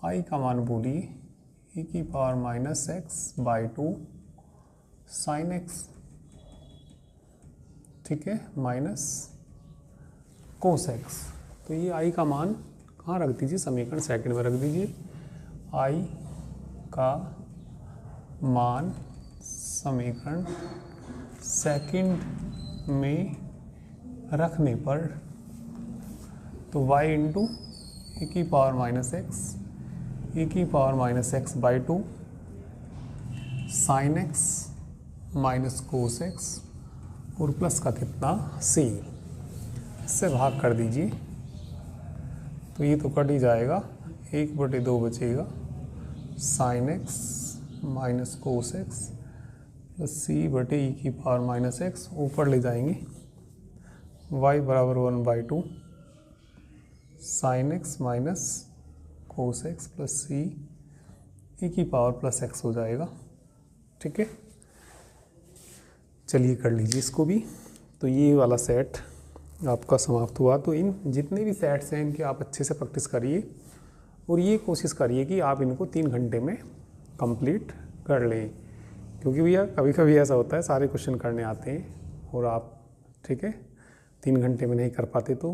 I का मान बोलिए e की power minus X by 2 sine X, ठीक है, माइनस कोस एक्स। तो ये आई का मान कहाँ रख दीजिए, समीकरण सेकंड में रख दीजिए। आई का मान समीकरण सेकंड में रखने पर तो y इंटू ए की पावर माइनस एक्स, ए की power minus X by 2 sine X minus cos x और प्लस का कितना c, इससे भाग कर दीजिए तो ये तो कट ही जाएगा, 1/2 बचेगा, sine X minus cos X plus C बटे ई की पावर माइनस एक्स, ऊपर ले जाएंगे y बराबर 1/2 sine X minus cos X plus C E की पावर प्लस एक्स हो जाएगा, ठीक है। चलिए कर लीजिए इसको भी। तो ये वाला सेट आपका समाप्त हुआ। तो इन जितने भी सेट्स हैं इनकी आप अच्छे से प्रैक्टिस करिए और ये कोशिश करिए कि आप इनको 3 घंटे में कंप्लीट कर लें, क्योंकि भैया कभी कभी ऐसा होता है सारे क्वेश्चन करने आते हैं और आप, ठीक है, 3 घंटे में नहीं कर पाते, तो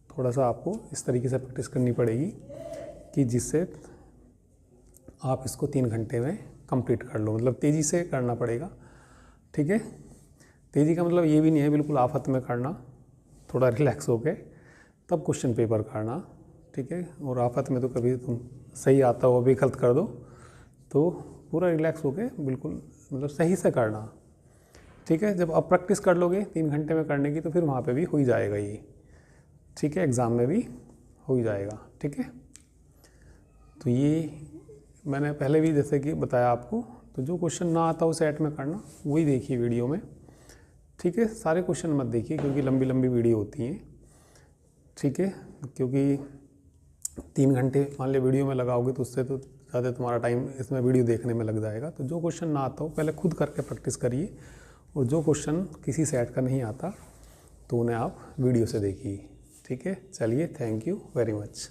थोड़ा सा आपको इस तरीके से प्रैक्टिस करनी पड़ेगी कि जिससे आप इसको 3 घंटे में कंप्लीट कर लो, मतलब तेज़ी से करना पड़ेगा, ठीक है। तेज़ी का मतलब ये भी नहीं है बिल्कुल आफत में करना, थोड़ा रिलैक्स होके तब क्वेश्चन पेपर करना, ठीक है। और आफत में तो कभी तुम सही आता हो अभी गलत कर दो, तो पूरा रिलैक्स होके बिल्कुल मतलब सही से करना, ठीक है। जब आप प्रैक्टिस कर लोगे 3 घंटे में करने की तो फिर वहाँ पे भी हो ही जाएगा ये, ठीक है, एग्ज़ाम में भी हो ही जाएगा, ठीक है। तो ये मैंने पहले भी जैसे कि बताया आपको, तो जो क्वेश्चन ना आता हो सेट में करना वही देखिए वीडियो में, ठीक है। सारे क्वेश्चन मत देखिए क्योंकि लंबी लंबी वीडियो होती हैं, ठीक है, क्योंकि 3 घंटे मान लिया वीडियो में लगाओगे तो उससे तो ज़्यादा तुम्हारा टाइम इसमें वीडियो देखने में लग जाएगा। तो जो क्वेश्चन ना आता हो पहले खुद करके प्रैक्टिस करिए, और जो क्वेश्चन किसी सेट का नहीं आता तो उन्हें आप वीडियो से देखिए, ठीक है। चलिए, थैंक यू वेरी मच।